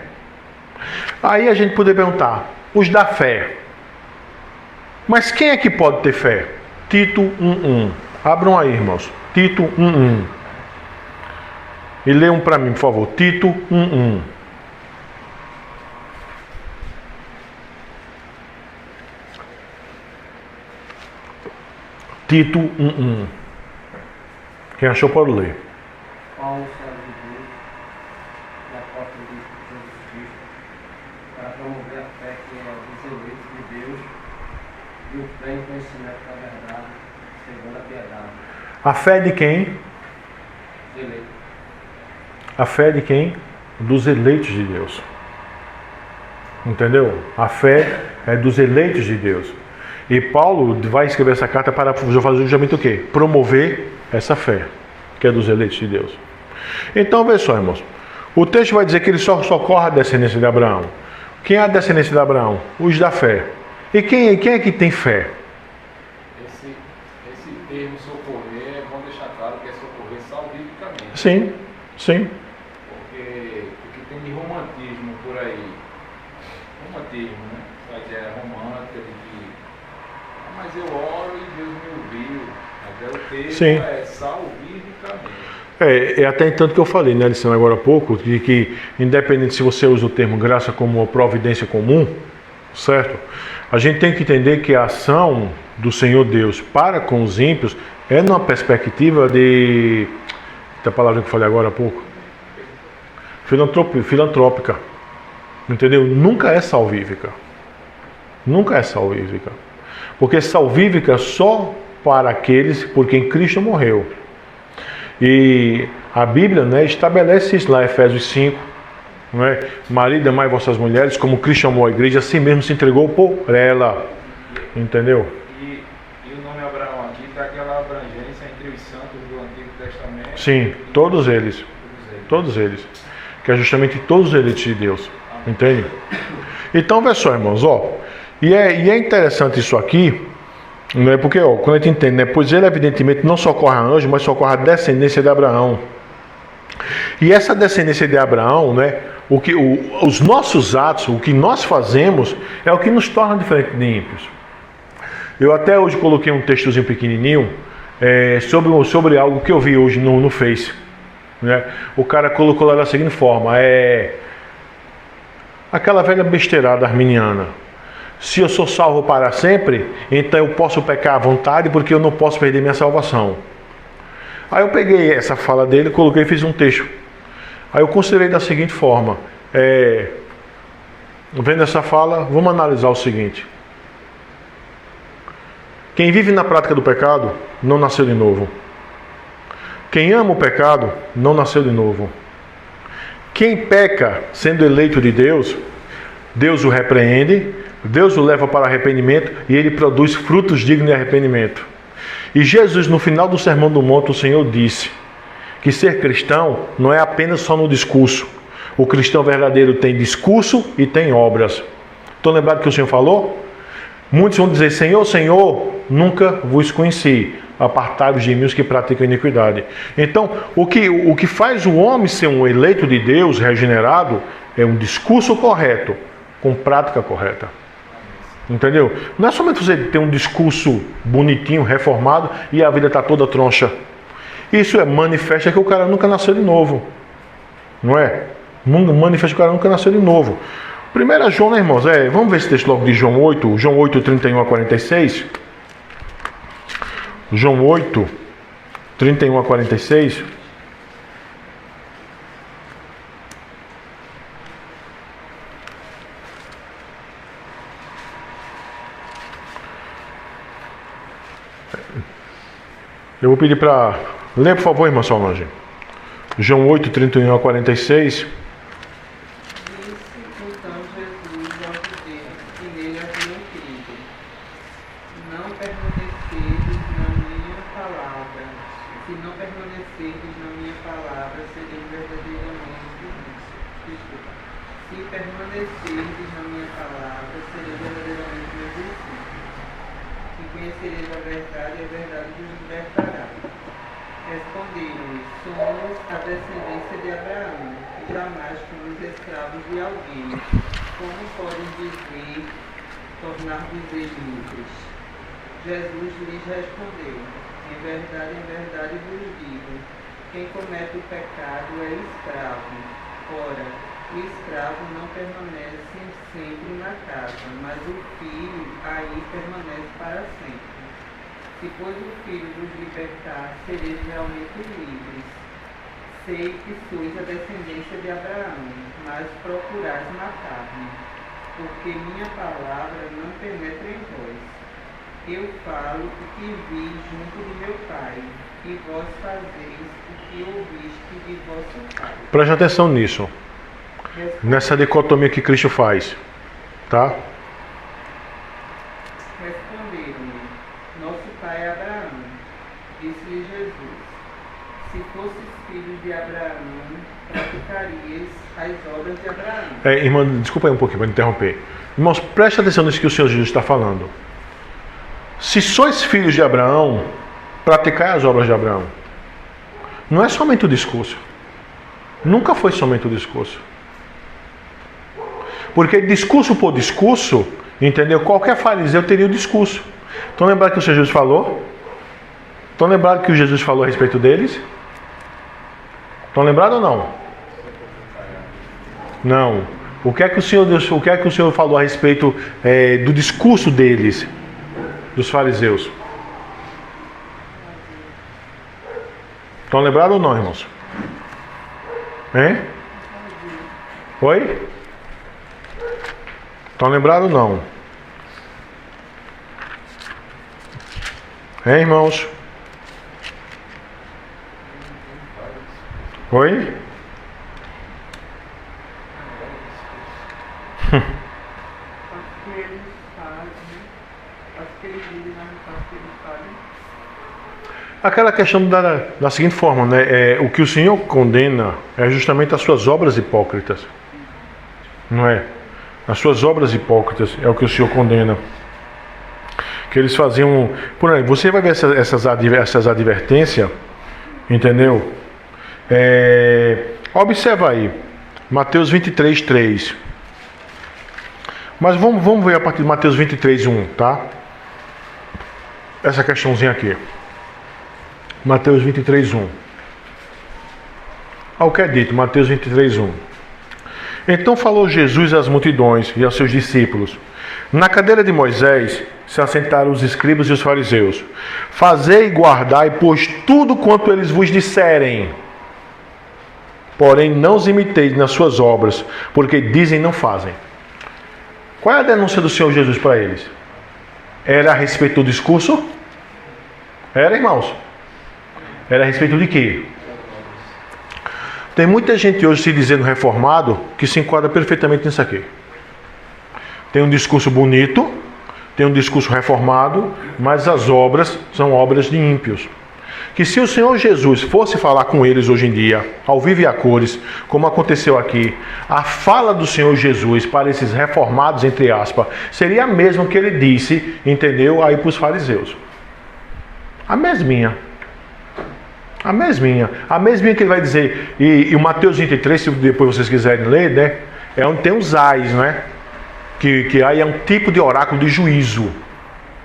Aí a gente poderia perguntar, os da fé. Mas quem é que pode ter fé? Tito 1:1. Abram aí, irmãos. Tito 1:1. E leiam para mim, por favor. Tito 1:1. Tito 1:1. Quem achou pode ler. Paulo, servo de Deus, e apóstolo de Jesus Cristo, para promover a fé que é dos eleitos de Deus e o pleno conhecimento da verdade, segundo a piedade. A fé de quem? Eleitos. A fé de quem? Dos eleitos de Deus. Entendeu? A fé é dos eleitos de Deus. E Paulo vai escrever essa carta para fazer justamente o quê? Promover essa fé, que é dos eleitos de Deus. Então, veja só, irmãos. O texto vai dizer que ele só socorre a descendência de Abraão. Quem é a descendência de Abraão? Os da fé. E quem é que tem fé? Esse termo socorrer, é bom deixar claro que é socorrer salvificamente. Sim, sim. Porque o que tem de romantismo por aí, romantismo, né? Vai dizer, é romântica, de que, mas eu oro e Deus me ouviu. Mas o termo Sim. é salvificamente. É até tanto que eu falei, né, Alessandro, agora há pouco, de que independente se você usa o termo graça como uma providência comum, certo? A gente tem que entender que a ação do Senhor Deus para com os ímpios é numa perspectiva de... a palavra que eu falei agora há pouco. Filantrópica. Entendeu? Nunca é salvífica. Nunca é salvífica. Porque salvífica só para aqueles por quem Cristo morreu. E a Bíblia, né, estabelece isso lá, Efésios 5. Não é? Marido, amai vossas mulheres, como Cristo amou a igreja, assim mesmo se entregou por ela. Entendeu? E o nome Abraão aqui dá aquela abrangência entre os santos do Antigo Testamento. Sim, todos eles. Todos eles. Que é justamente todos os eleitos de Deus. Entende? Então, vê só, irmãos, ó. E é interessante isso aqui, não é? Porque, ó, quando a gente entende, né? Pois ele, evidentemente, não socorre a anjo, mas socorre a descendência de Abraão. E essa descendência de Abraão, né? Os nossos atos, o que nós fazemos, é o que nos torna diferente de ímpios. Eu até hoje coloquei um textozinho pequenininho sobre algo que eu vi hoje no Face. Né? O cara colocou lá da seguinte forma: aquela velha besteirada arminiana. Se eu sou salvo para sempre, então eu posso pecar à vontade porque eu não posso perder minha salvação. Aí eu peguei essa fala dele, coloquei e fiz um texto. Aí eu considerei da seguinte forma: vendo essa fala, vamos analisar o seguinte. Quem vive na prática do pecado não nasceu de novo. Quem ama o pecado não nasceu de novo. Quem peca sendo eleito de Deus, Deus o repreende, Deus o leva para arrependimento e ele produz frutos dignos de arrependimento. E Jesus, no final do Sermão do Monte, o Senhor disse que ser cristão não é apenas só no discurso. O cristão verdadeiro tem discurso e tem obras. Estão lembrados que o Senhor falou? Muitos vão dizer, Senhor, Senhor, nunca vos conheci. Apartai-vos de mim os que praticam iniquidade. Então, o que faz o homem ser um eleito de Deus, regenerado, é um discurso correto, com prática correta. Entendeu? Não é somente você ter um discurso bonitinho, reformado, e a vida está toda troncha. Isso manifesta que o cara nunca nasceu de novo. Não é? Manifesta que o cara nunca nasceu de novo. 1 João, né, irmãos? Vamos ver esse texto logo de João 8. João 8, 31 a 46. João 8, 31 a 46. Eu vou pedir para... Lê, por favor, irmã Solange. João 8, 31 a 46. Jesus lhes respondeu, em verdade vos digo, quem comete o pecado é escravo. Ora, o escravo não permanece sempre na casa, mas o filho aí permanece para sempre. Se, pois, o filho vos libertar, sereis realmente livres. Sei que sois a descendência de Abraão, mas procurais matar-me, porque minha palavra não penetra em vós. Eu falo o que vi junto de meu Pai, e vós fazeis o que ouviste de vosso Pai. Preste atenção nisso. Nessa dicotomia que Cristo faz. Tá? Responderam-lhe, nosso pai é Abraão. Disse-lhe Jesus, se fosses filhos de Abraão, praticarias as obras de Abraão. Irmã, desculpa aí um pouquinho para interromper. Irmãos, preste atenção nisso que o Senhor Jesus está falando. Se sois filhos de Abraão, praticai as obras de Abraão. Não é somente o discurso. Nunca foi somente o discurso. Porque discurso por discurso, entendeu? Qualquer fariseu teria o discurso. Estão lembrados que o Senhor Jesus falou? Estão lembrados que o Jesus falou a respeito deles? Estão lembrados ou não? Não. O que é que o Senhor falou a respeito do discurso deles? Dos fariseus. Estão lembrados ou não, irmãos? Hein? Oi? Estão lembrados ou não? Hein, irmãos? Oi? Aquela questão da seguinte forma, né? O que o Senhor condena é justamente as suas obras hipócritas. Não é? As suas obras hipócritas é o que o Senhor condena. Que eles faziam... Por aí, você vai ver essas advertências, entendeu? Observa aí, Mateus 23, 3. Mas vamos ver a partir de Mateus 23, 1, tá? Essa questãozinha aqui. Mateus 23, 1. Ao que é dito, Mateus 23, 1. Então falou Jesus às multidões e aos seus discípulos. Na cadeira de Moisés se assentaram os escribas e os fariseus. Fazei e guardai, pois tudo quanto eles vos disserem. Porém não os imiteis nas suas obras, porque dizem e não fazem. Qual é a denúncia do Senhor Jesus para eles? Era a respeito do discurso? Era, irmãos? Era a respeito de quê? Tem muita gente hoje se dizendo reformado que se enquadra perfeitamente nisso aqui. Tem um discurso bonito, tem um discurso reformado, mas as obras são obras de ímpios. Que se o Senhor Jesus fosse falar com eles hoje em dia, ao vivo e a cores, como aconteceu aqui, a fala do Senhor Jesus para esses reformados, entre aspas, seria a mesma que ele disse, entendeu, aí para os fariseus. A mesminha. A mesminha. A mesminha que ele vai dizer. E o Mateus 23, se depois vocês quiserem ler, né? É onde tem os ais, não é? Que aí é um tipo de oráculo de juízo.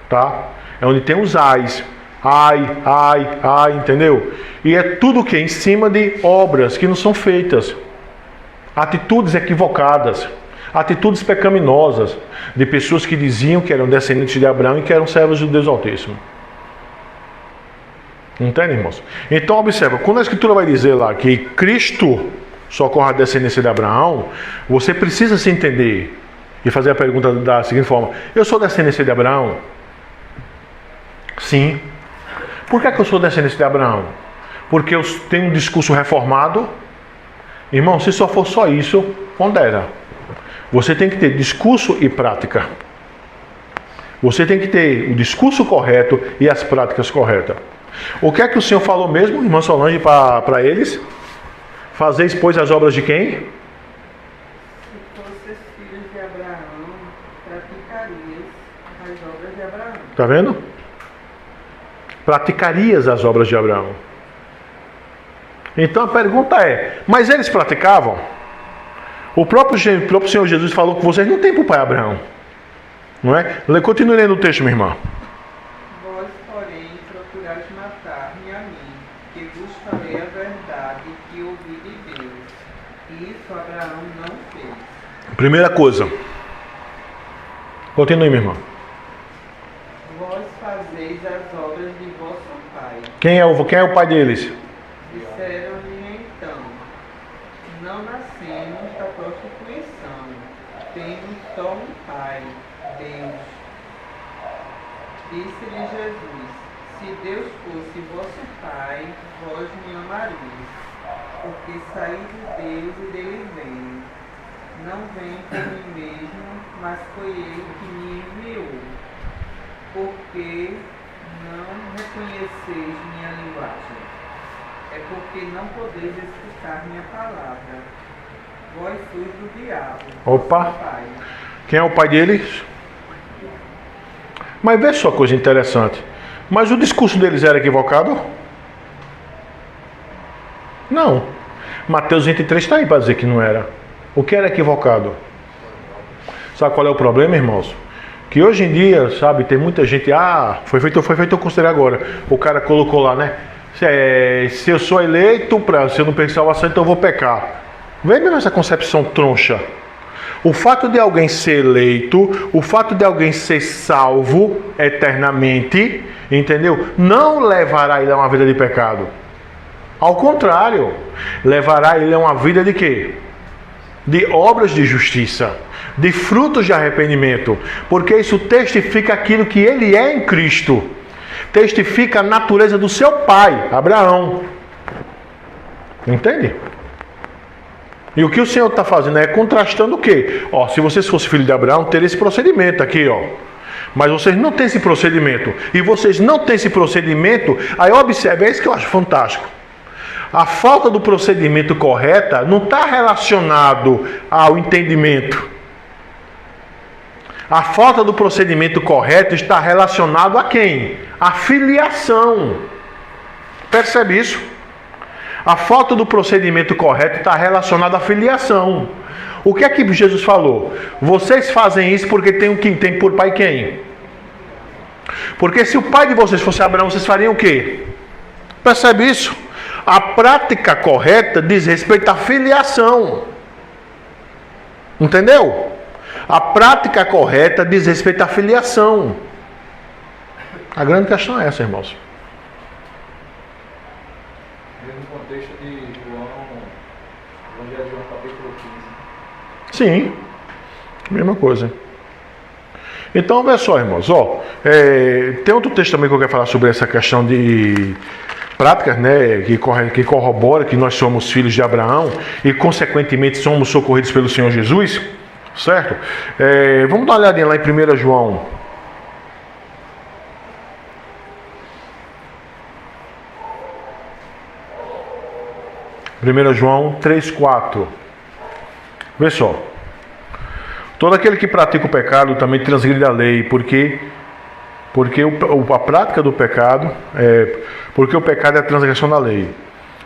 Tá? É onde tem os ais. Ai, ai, ai, entendeu? E é tudo o que? Em cima de obras que não são feitas. Atitudes equivocadas. Atitudes pecaminosas. De pessoas que diziam que eram descendentes de Abraão e que eram servos do Deus Altíssimo. Entende, irmãos? Então, observa, quando a Escritura vai dizer lá que Cristo socorre a descendência de Abraão, você precisa se entender e fazer a pergunta da seguinte forma: eu sou descendência de Abraão? Sim. Por que eu sou descendência de Abraão? Porque eu tenho um discurso reformado? Irmão, se só for só isso, pondera. Você tem que ter discurso e prática. Você tem que ter o discurso correto e as práticas corretas. O que é que o Senhor falou mesmo, irmã Solange, para eles? Fazeis, pois, as obras de quem? Se fosses filhos de Abraão, praticarias as obras de Abraão. Está vendo? Praticarias as obras de Abraão. Então a pergunta é, mas eles praticavam? O próprio Senhor Jesus falou que vocês não têm para o pai Abraão. Não é? Continue lendo o texto, minha irmã. Vós, porém, procurais matar-me a mim, que vos falei a verdade que ouvi de Deus. E isso Abraão não fez. Primeira coisa. Continue, minha irmã. Vós fazeis as obras de vosso pai. Quem é o pai deles? Disseram-lhe então: não nascemos da prostituição, temos só um pai, Deus. Disse-lhe Jesus: se Deus fosse vosso pai, vós me amarias, porque saí de Deus e dele venho. Não venho por mim mesmo, mas foi ele que me enviou. Porque não reconheceis minha linguagem. É porque não podeis escutar minha palavra. Vós sois do diabo. Opa! Pai. Quem é o pai deles? Mas vê só coisa interessante. Mas o discurso deles era equivocado? Não. Mateus 23 está aí para dizer que não era. O que era equivocado? Sabe qual é o problema, irmãos? Que hoje em dia, sabe, tem muita gente... foi feito eu considerar agora. O cara colocou lá, né? Se eu sou eleito, se eu não pegar salvação, então eu vou pecar. Vem mesmo essa concepção troncha. O fato de alguém ser eleito, o fato de alguém ser salvo eternamente, entendeu? Não levará ele a uma vida de pecado. Ao contrário, levará ele a uma vida de quê? De obras de justiça, de frutos de arrependimento, porque isso testifica aquilo que ele é em Cristo, testifica a natureza do seu pai, Abraão. Entende? E o que o Senhor está fazendo é contrastando o quê? Se vocês fossem filhos de Abraão, teria esse procedimento aqui, Mas vocês não têm esse procedimento. E vocês não têm esse procedimento, aí observe, é isso que eu acho fantástico. A falta do procedimento correto não está relacionado ao entendimento. A falta do procedimento correto está relacionado a quem? A filiação. Percebe isso? A falta do procedimento correto está relacionada à filiação. O que é que Jesus falou? Vocês fazem isso porque tem por pai quem? Porque se o pai de vocês fosse Abraão, vocês fariam o quê? Percebe isso? A prática correta diz respeito à filiação. Entendeu? A prática correta diz respeito à filiação. A grande questão é essa, irmãos. No contexto de João, Evangelho de João, capítulo 15. Sim, mesma coisa. Então, olha só, irmãos, tem outro texto também que eu quero falar sobre essa questão de práticas, né, que corrobora que nós somos filhos de Abraão e, consequentemente, somos socorridos pelo Senhor Jesus, certo? Vamos dar uma olhadinha lá em 1 João. 1 João 3,4. Vê só. Todo aquele que pratica o pecado também transgride a lei, porque a prática do pecado porque o pecado é a transgressão da lei.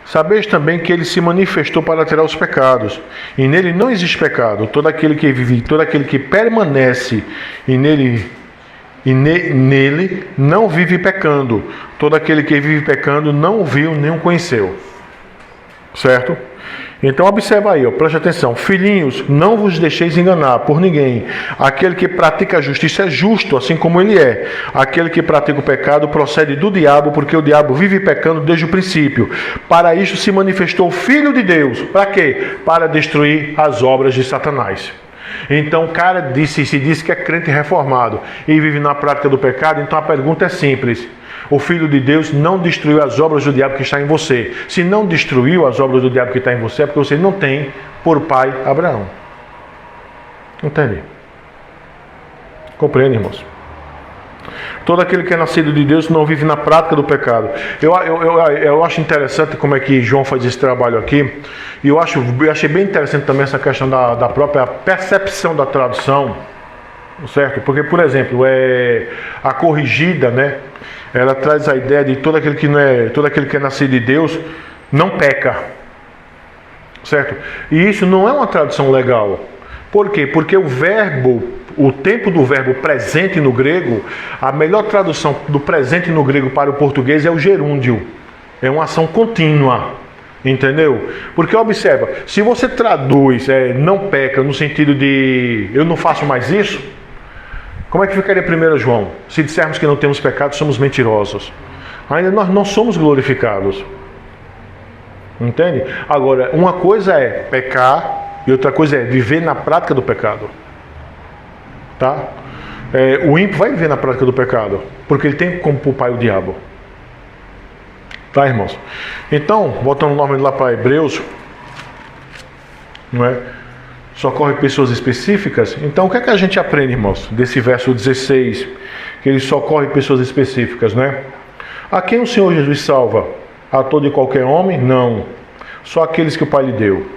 Sabeis também que ele se manifestou para tirar os pecados, e nele não existe pecado. Todo aquele que vive, todo aquele que permanece nele não vive pecando. Todo aquele que vive pecando não o viu nem o conheceu. Certo? Então observa aí, preste atenção. Filhinhos, não vos deixeis enganar por ninguém. Aquele que pratica a justiça é justo, assim como ele é. Aquele que pratica o pecado procede do diabo, porque o diabo vive pecando desde o princípio. Para isto se manifestou o Filho de Deus. Para quê? Para destruir as obras de Satanás. Então o cara se diz que é crente reformado e vive na prática do pecado. Então a pergunta é simples. O Filho de Deus não destruiu as obras do diabo que está em você. Se não destruiu as obras do diabo que está em você, é porque você não tem por pai Abraão. Entende? Compreende, irmãos? Todo aquele que é nascido de Deus não vive na prática do pecado. Eu acho interessante como é que João faz esse trabalho aqui. E eu achei bem interessante também essa questão da própria percepção da tradução. Certo? Porque, por exemplo, a corrigida, né? Ela traz a ideia de todo aquele que é nascido de Deus não peca. Certo? E isso não é uma tradução legal. Por quê? Porque o tempo do verbo presente no grego, a melhor tradução do presente no grego para o português é o gerúndio. É uma ação contínua. Entendeu? Porque observa, se você traduz não peca no sentido de eu não faço mais isso, como é que ficaria 1 João? Se dissermos que não temos pecado, somos mentirosos. Ainda nós não somos glorificados. Entende? Agora, uma coisa é pecar e outra coisa é viver na prática do pecado. Tá? O ímpio vai viver na prática do pecado, porque ele tem como pai o diabo. Tá, irmãos? Então, voltando novamente lá para Hebreus, não é? Socorre pessoas específicas. Então o que é que a gente aprende, irmãos, desse verso 16, que ele socorre pessoas específicas, né? A quem o Senhor Jesus salva? A todo e qualquer homem? Não, só aqueles que o Pai lhe deu.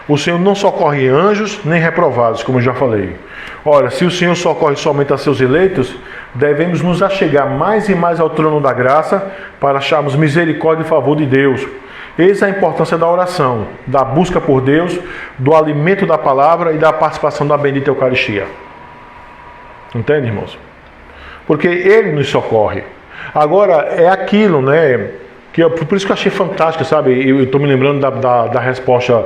O Senhor não socorre anjos nem reprovados, como eu já falei. Ora, se o Senhor socorre somente a seus eleitos, devemos nos achegar mais e mais ao trono da graça para acharmos misericórdia e favor de Deus. Eis a importância da oração, da busca por Deus, do alimento da palavra e da participação da bendita Eucaristia. Entende, irmãos? Porque Ele nos socorre. Agora, é aquilo, né? Por isso que eu achei fantástico, sabe? Eu estou me lembrando da resposta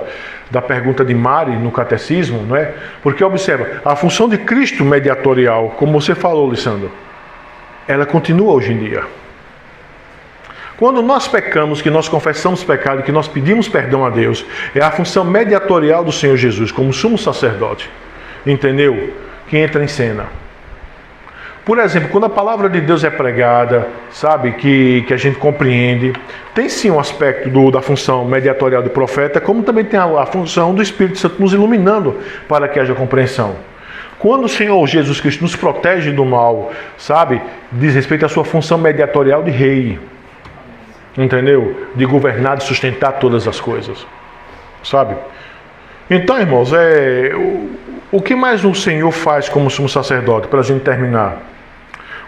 da pergunta de Mari no catecismo, não é? Porque observa, a função de Cristo mediatorial, como você falou, Lissandro, ela continua hoje em dia. Quando nós pecamos, que nós confessamos pecado, que nós pedimos perdão a Deus, é a função mediatorial do Senhor Jesus, como sumo sacerdote, entendeu? Que entra em cena. Por exemplo, quando a palavra de Deus é pregada, sabe, que a gente compreende, tem sim um aspecto da função mediatorial do profeta, como também tem a função do Espírito Santo nos iluminando para que haja compreensão. Quando o Senhor Jesus Cristo nos protege do mal, sabe, diz respeito à sua função mediatorial de rei. Entendeu? De governar, de sustentar todas as coisas. Sabe? Então, irmãos, o que mais o Senhor faz como sumo sacerdote? Para a gente terminar.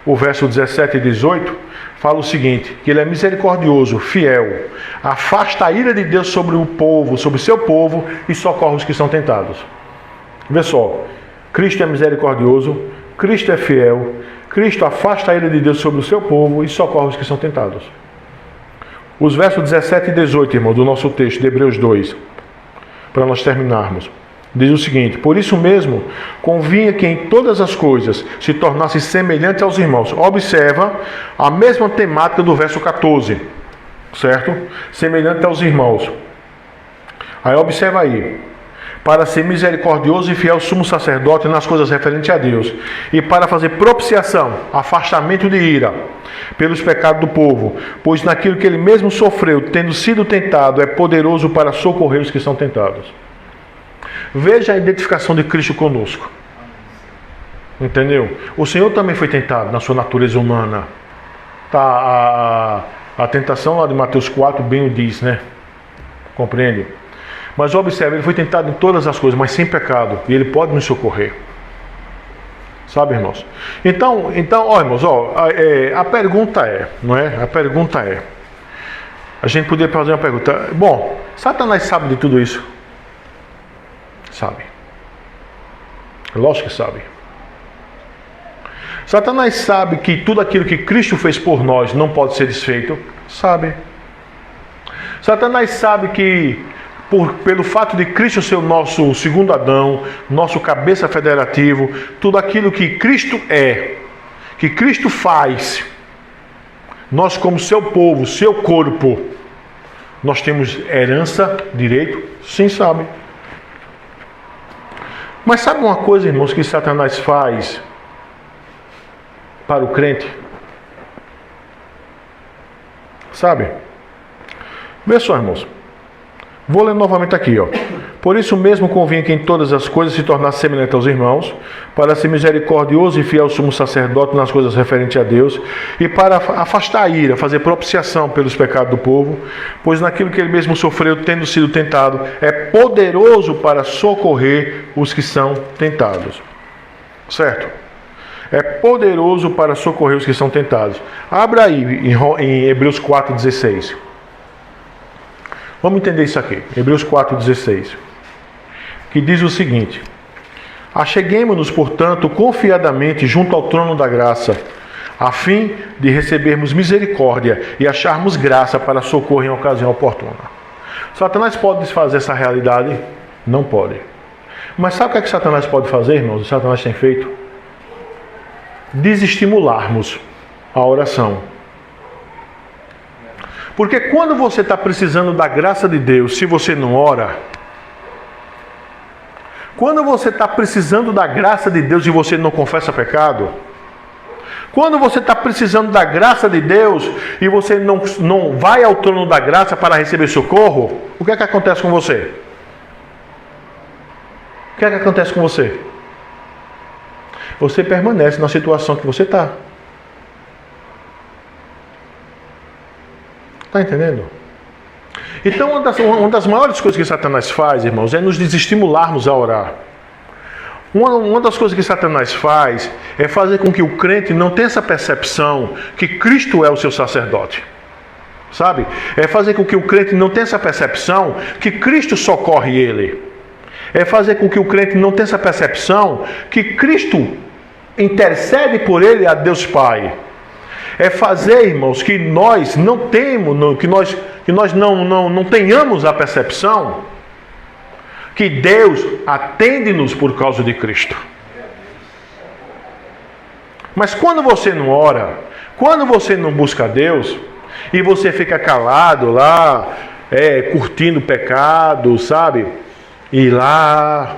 O verso 17 e 18 fala o seguinte, que ele é misericordioso, fiel, afasta a ira de Deus sobre o povo, sobre o seu povo, e socorre os que são tentados. Vê só, Cristo é misericordioso, Cristo é fiel, Cristo afasta a ira de Deus sobre o seu povo e socorre os que são tentados. Os versos 17 e 18, irmão, do nosso texto, de Hebreus 2, para nós terminarmos. Diz o seguinte: por isso mesmo, convinha que em todas as coisas se tornasse semelhante aos irmãos. Observa a mesma temática do verso 14, certo? Semelhante aos irmãos. Aí observa aí. para ser misericordioso e fiel sumo sacerdote nas coisas referentes a Deus, e para fazer propiciação, afastamento de ira, pelos pecados do povo, pois naquilo que ele mesmo sofreu, tendo sido tentado, é poderoso para socorrer os que são tentados. Veja a identificação de Cristo conosco. Entendeu? O Senhor também foi tentado na sua natureza humana. Tá, a tentação lá de Mateus 4 bem o diz, né? Compreende? Mas observe, ele foi tentado em todas as coisas, mas sem pecado. E ele pode nos socorrer. Sabe, irmãos? Então, ó, irmãos, ó, a pergunta é, não é? A pergunta é, a gente poderia fazer uma pergunta. Bom, Satanás sabe de tudo isso? Sabe. Lógico que sabe. Satanás sabe que tudo aquilo que Cristo fez por nós não pode ser desfeito? Sabe. Satanás sabe que pelo fato de Cristo ser o nosso segundo Adão, nosso cabeça federativo, tudo aquilo que Cristo é, que Cristo faz, nós como seu povo, seu corpo, nós temos herança, direito? Sim, sabe. Mas sabe uma coisa, irmãos, que Satanás faz para o crente? Sabe? Vê só, irmãos. Vou ler novamente aqui, ó. Por isso mesmo convinha que em todas as coisas se tornasse semelhante aos irmãos, para ser misericordioso e fiel sumo sacerdote nas coisas referentes a Deus, e para afastar a ira, fazer propiciação pelos pecados do povo, pois naquilo que ele mesmo sofreu, tendo sido tentado, é poderoso para socorrer os que são tentados. Certo? É poderoso para socorrer os que são tentados. Abra aí em Hebreus 4,16. Vamos entender isso aqui. Hebreus 4,16. Que diz o seguinte: acheguemo-nos, portanto, confiadamente junto ao trono da graça, a fim de recebermos misericórdia e acharmos graça para socorro em ocasião oportuna. Satanás pode desfazer essa realidade? Não pode. Mas sabe o que Satanás pode fazer, irmãos? O Satanás tem feito? Desestimularmos a oração. Porque quando você está precisando da graça de Deus, se você não ora, quando você está precisando da graça de Deus e você não confessa pecado, quando você está precisando da graça de Deus e você não vai ao trono da graça para receber socorro, o que é que acontece com você? O que é que acontece com você? Você permanece na situação que você está. Está entendendo? Então, uma das maiores coisas que Satanás faz, irmãos, é nos desestimularmos a orar. Uma das coisas que Satanás faz é fazer com que o crente não tenha essa percepção que Cristo é o seu sacerdote. Sabe? É fazer com que o crente não tenha essa percepção que Cristo socorre ele. É fazer com que o crente não tenha essa percepção que Cristo intercede por ele a Deus Pai. É fazer, irmãos, que nós não temos, que nós não tenhamos a percepção que Deus atende-nos por causa de Cristo. Mas quando você não ora, quando você não busca Deus, e você fica calado lá, curtindo o pecado, sabe? E lá,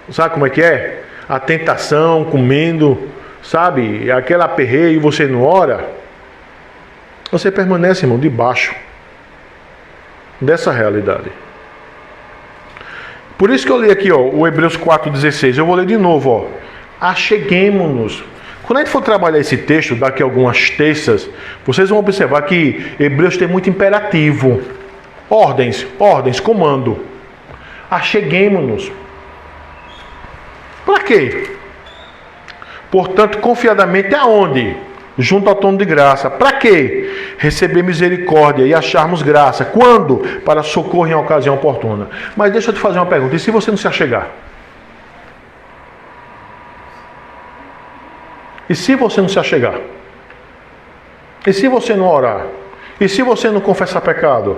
sabe como é que é? A tentação, comendo, sabe? Aquele aperreio e você não ora, você permanece, irmão, debaixo dessa realidade. Por isso que eu li aqui, ó, o Hebreus 4,16. Eu vou ler de novo, ó. Acheguemo-nos. Quando a gente for trabalhar esse texto, daqui a algumas terças, vocês vão observar que Hebreus tem muito imperativo. Ordens, comando. Acheguemo-nos. Para quê? Portanto, confiadamente aonde? Junto ao trono de graça. Para quê? Receber misericórdia e acharmos graça. Quando? Para socorro em ocasião oportuna. Mas deixa eu te fazer uma pergunta. E se você não se achegar? E se você não se achegar? E se você não orar? E se você não confessar pecado?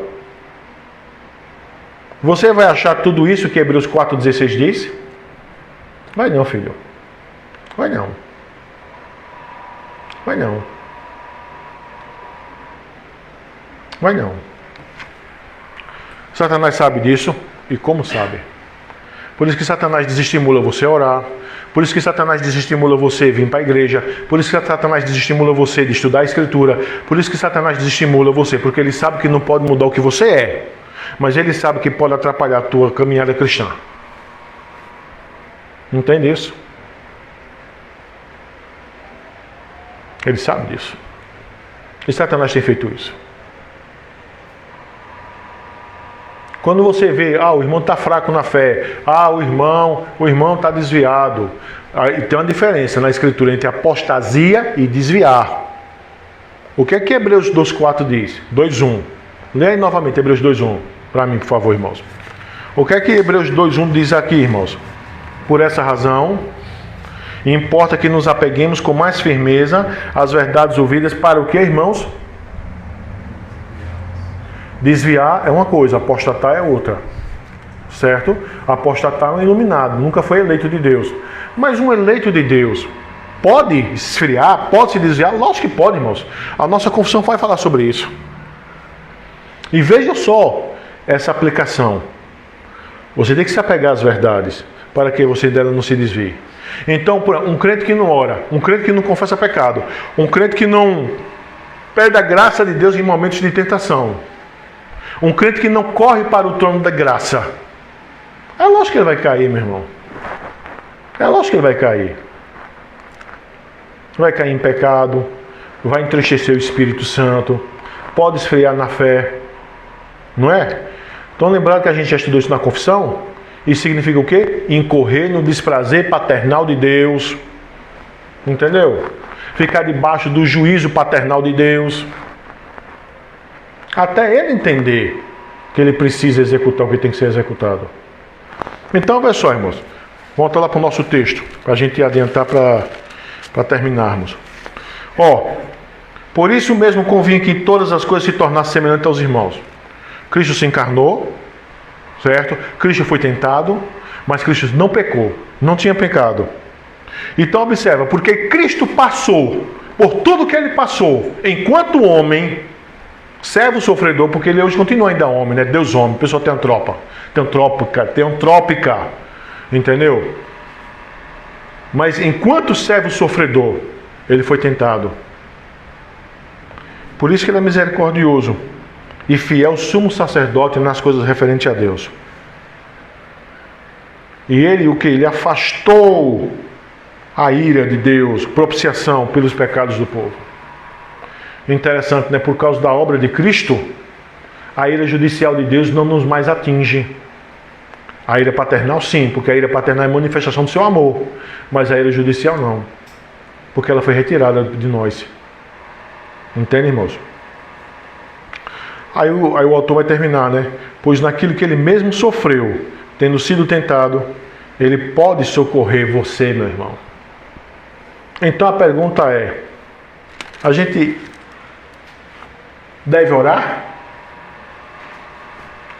Você vai achar tudo isso que Hebreus 4,16 diz? Vai não, filho. Vai não. Vai não. Vai não. Satanás sabe disso. E como sabe? Por isso que Satanás desestimula você a orar. Por isso que Satanás desestimula você vir para a igreja. Por isso que Satanás desestimula você de estudar a Escritura. Por isso que Satanás desestimula você, porque ele sabe que não pode mudar o que você é. Mas ele sabe que pode atrapalhar a tua caminhada cristã. Entende isso? Ele sabe disso. E Satanás tem feito isso. Quando você vê, o irmão está fraco na fé, o irmão está desviado. Aí tem uma diferença na Escritura entre apostasia e desviar. O que é que Hebreus 2,4 diz? 2,1. Lê aí novamente Hebreus 2,1 para mim, por favor, irmãos. O que é que Hebreus 2,1 diz aqui, irmãos? Por essa razão, importa que nos apeguemos com mais firmeza às verdades ouvidas para o que, irmãos? Desviar é uma coisa, apostatar é outra. Certo? Apostatar é um iluminado, nunca foi eleito de Deus. Mas um eleito de Deus pode esfriar, pode se desviar? Lógico que pode, irmãos. A nossa confissão vai falar sobre isso. E veja só essa aplicação. Você tem que se apegar às verdades para que você dela não se desvie. Então, um crente que não ora, um crente que não confessa pecado, um crente que não perde a graça de Deus em momentos de tentação, um crente que não corre para o trono da graça, é lógico que ele vai cair, meu irmão. É lógico que ele vai cair. Vai cair em pecado, vai entristecer o Espírito Santo, pode esfriar na fé. Não é? Então, lembrando que a gente já estudou isso na confissão? Isso significa o quê? Incorrer no desprazer paternal de Deus. Entendeu? Ficar debaixo do juízo paternal de Deus. Até ele entender que ele precisa executar o que tem que ser executado. Então, olha só, irmãos. Volta lá para o nosso texto, para a gente adiantar para terminarmos. Por isso mesmo convinha que todas as coisas se tornassem semelhantes aos irmãos. Cristo se encarnou, certo? Cristo foi tentado, mas Cristo não pecou, não tinha pecado. Então observa, porque Cristo passou por tudo que ele passou, enquanto homem, servo sofredor, porque ele hoje continua ainda homem, né? Deus homem, pessoa teantrópica, entendeu? Mas enquanto servo sofredor, ele foi tentado. Por isso que ele é misericordioso e fiel sumo sacerdote nas coisas referentes a Deus. E ele o que? Ele afastou a ira de Deus, propiciação pelos pecados do povo. Interessante, né? Por causa da obra de Cristo, a ira judicial de Deus não nos mais atinge. A ira paternal sim, porque a ira paternal é manifestação do seu amor, mas a ira judicial não, porque ela foi retirada de nós. Entende, irmãos? Aí o autor vai terminar, né? Pois naquilo que ele mesmo sofreu, tendo sido tentado, ele pode socorrer você, meu irmão. Então a pergunta é: a gente deve orar?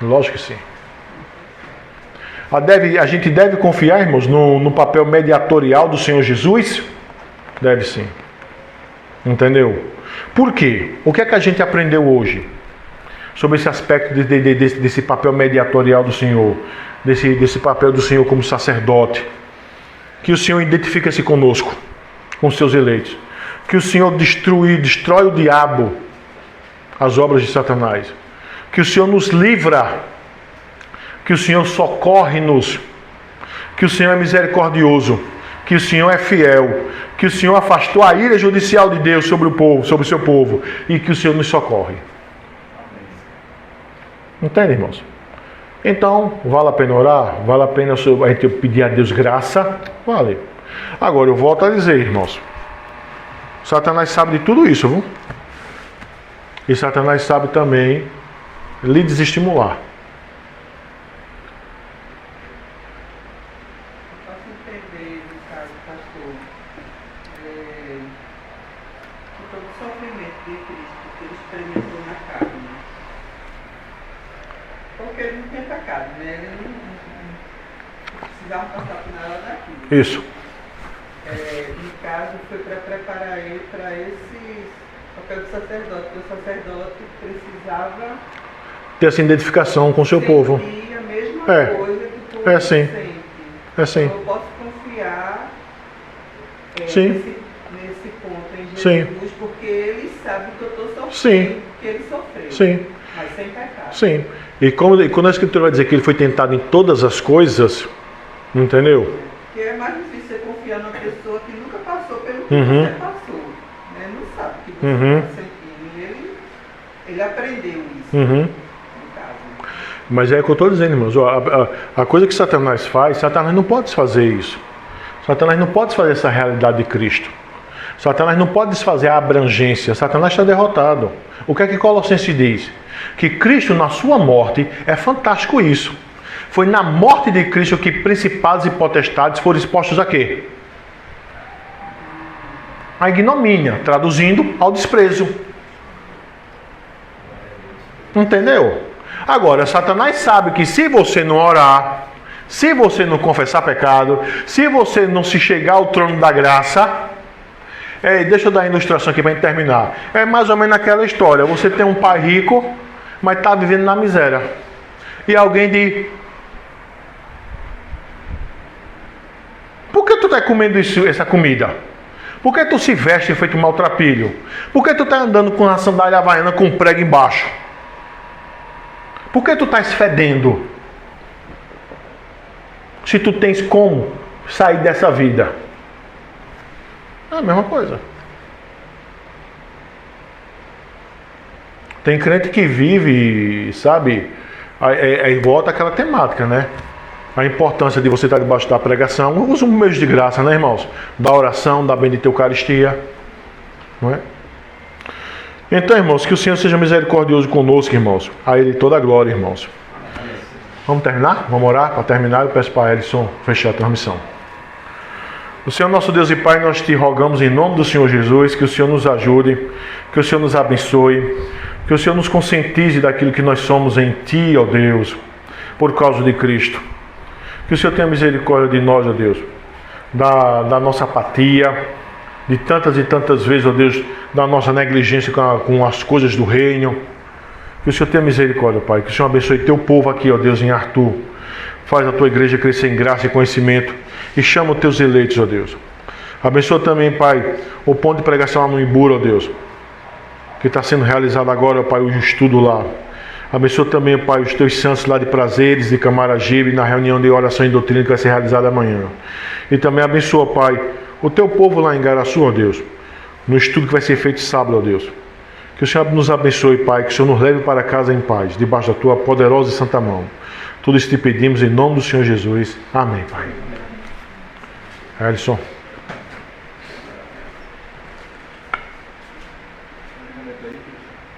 Lógico que sim. A gente deve confiar, irmãos, no papel mediatorial do Senhor Jesus? Deve sim. Entendeu? Por quê? O que é que a gente aprendeu hoje sobre esse aspecto desse papel mediatorial do Senhor, desse papel do Senhor como sacerdote? Que o Senhor identifica-se conosco, com seus eleitos. Que o Senhor destrói o diabo, as obras de Satanás. Que o Senhor nos livra. Que o Senhor socorre-nos. Que o Senhor é misericordioso. Que o Senhor é fiel. Que o Senhor afastou a ira judicial de Deus sobre o povo, sobre o seu povo. E que o Senhor nos socorre. Entende, irmãos? Então, vale a pena orar? Vale a pena a gente pedir a Deus graça? Vale. Agora, eu volto a dizer, irmãos. Satanás sabe de tudo isso, viu? E Satanás sabe também lhe desestimular. Isso. No caso, foi para preparar ele para esse papel de sacerdote, porque o sacerdote precisava ter essa identificação com o seu povo. A mesma coisa que o povo sim. sente. É sim. Eu posso confiar Sim. nesse ponto em Sim. Jesus, porque Ele sabe que eu estou sofrendo, Sim. que Ele sofreu, Sim. mas sem pecado. Sim. E quando a Escritura vai dizer que ele foi tentado em todas as coisas, entendeu? Porque é mais difícil você confiar numa pessoa que nunca passou pelo que Uhum. você passou. Né? Não sabe o que você Uhum. está sentindo. E ele aprendeu isso, Uhum. no caso. Mas é o que eu estou dizendo, irmãos. Ó, a coisa que Satanás faz, Satanás não pode desfazer isso. Satanás não pode desfazer essa realidade de Cristo. Satanás não pode desfazer a abrangência. Satanás está derrotado. O que é que Colossenses diz? Que Cristo, na sua morte, é fantástico isso. Foi na morte de Cristo que principados e potestades foram expostos a quê? A ignomínia, traduzindo, ao desprezo. Entendeu? Agora, Satanás sabe que se você não orar, se você não confessar pecado, se você não se chegar ao trono da graça, deixa eu dar a ilustração aqui para a gente terminar. É mais ou menos aquela história. Você tem um pai rico, mas está vivendo na miséria. E alguém diz: por que tu está comendo essa comida? Por que tu se veste feito maltrapilho? Por que tu está andando com a sandália havaiana com um prego embaixo? Por que tu estás fedendo? Se tu tens como sair dessa vida. É a mesma coisa. Tem crente que vive, sabe, aí volta aquela temática, né? A importância de você estar debaixo da pregação. Usa um meio de graça, né, irmãos? Da oração, da bendita Eucaristia. Não é? Então, irmãos, que o Senhor seja misericordioso conosco, irmãos. A Ele toda a glória, irmãos. Vamos terminar? Vamos orar? Para terminar, eu peço para Elison fechar a transmissão. O Senhor nosso Deus e Pai, nós te rogamos em nome do Senhor Jesus, que o Senhor nos ajude, que o Senhor nos abençoe, que o Senhor nos conscientize daquilo que nós somos em Ti, ó Deus, por causa de Cristo. Que o Senhor tenha misericórdia de nós, ó Deus, da nossa apatia, de tantas e tantas vezes, ó Deus, da nossa negligência com as coisas do reino. Que o Senhor tenha misericórdia, Pai, que o Senhor abençoe teu povo aqui, ó Deus, em Arthur. Faz a tua igreja crescer em graça e conhecimento e chama os teus eleitos, ó Deus. Abençoa também, Pai, o ponto de pregação lá no Imbura, ó Deus, que está sendo realizado agora, ó Pai, o estudo lá. Abençoa também, Pai, os teus santos lá de Prazeres, de Camaragibe, na reunião de oração e doutrina que vai ser realizada amanhã. E também abençoa, Pai, o teu povo lá em Garaçu, ó Deus, no estudo que vai ser feito sábado, ó Deus. Que o Senhor nos abençoe, Pai, que o Senhor nos leve para casa em paz, debaixo da tua poderosa e santa mão. Tudo isso te pedimos em nome do Senhor Jesus. Amém, Pai. Elison.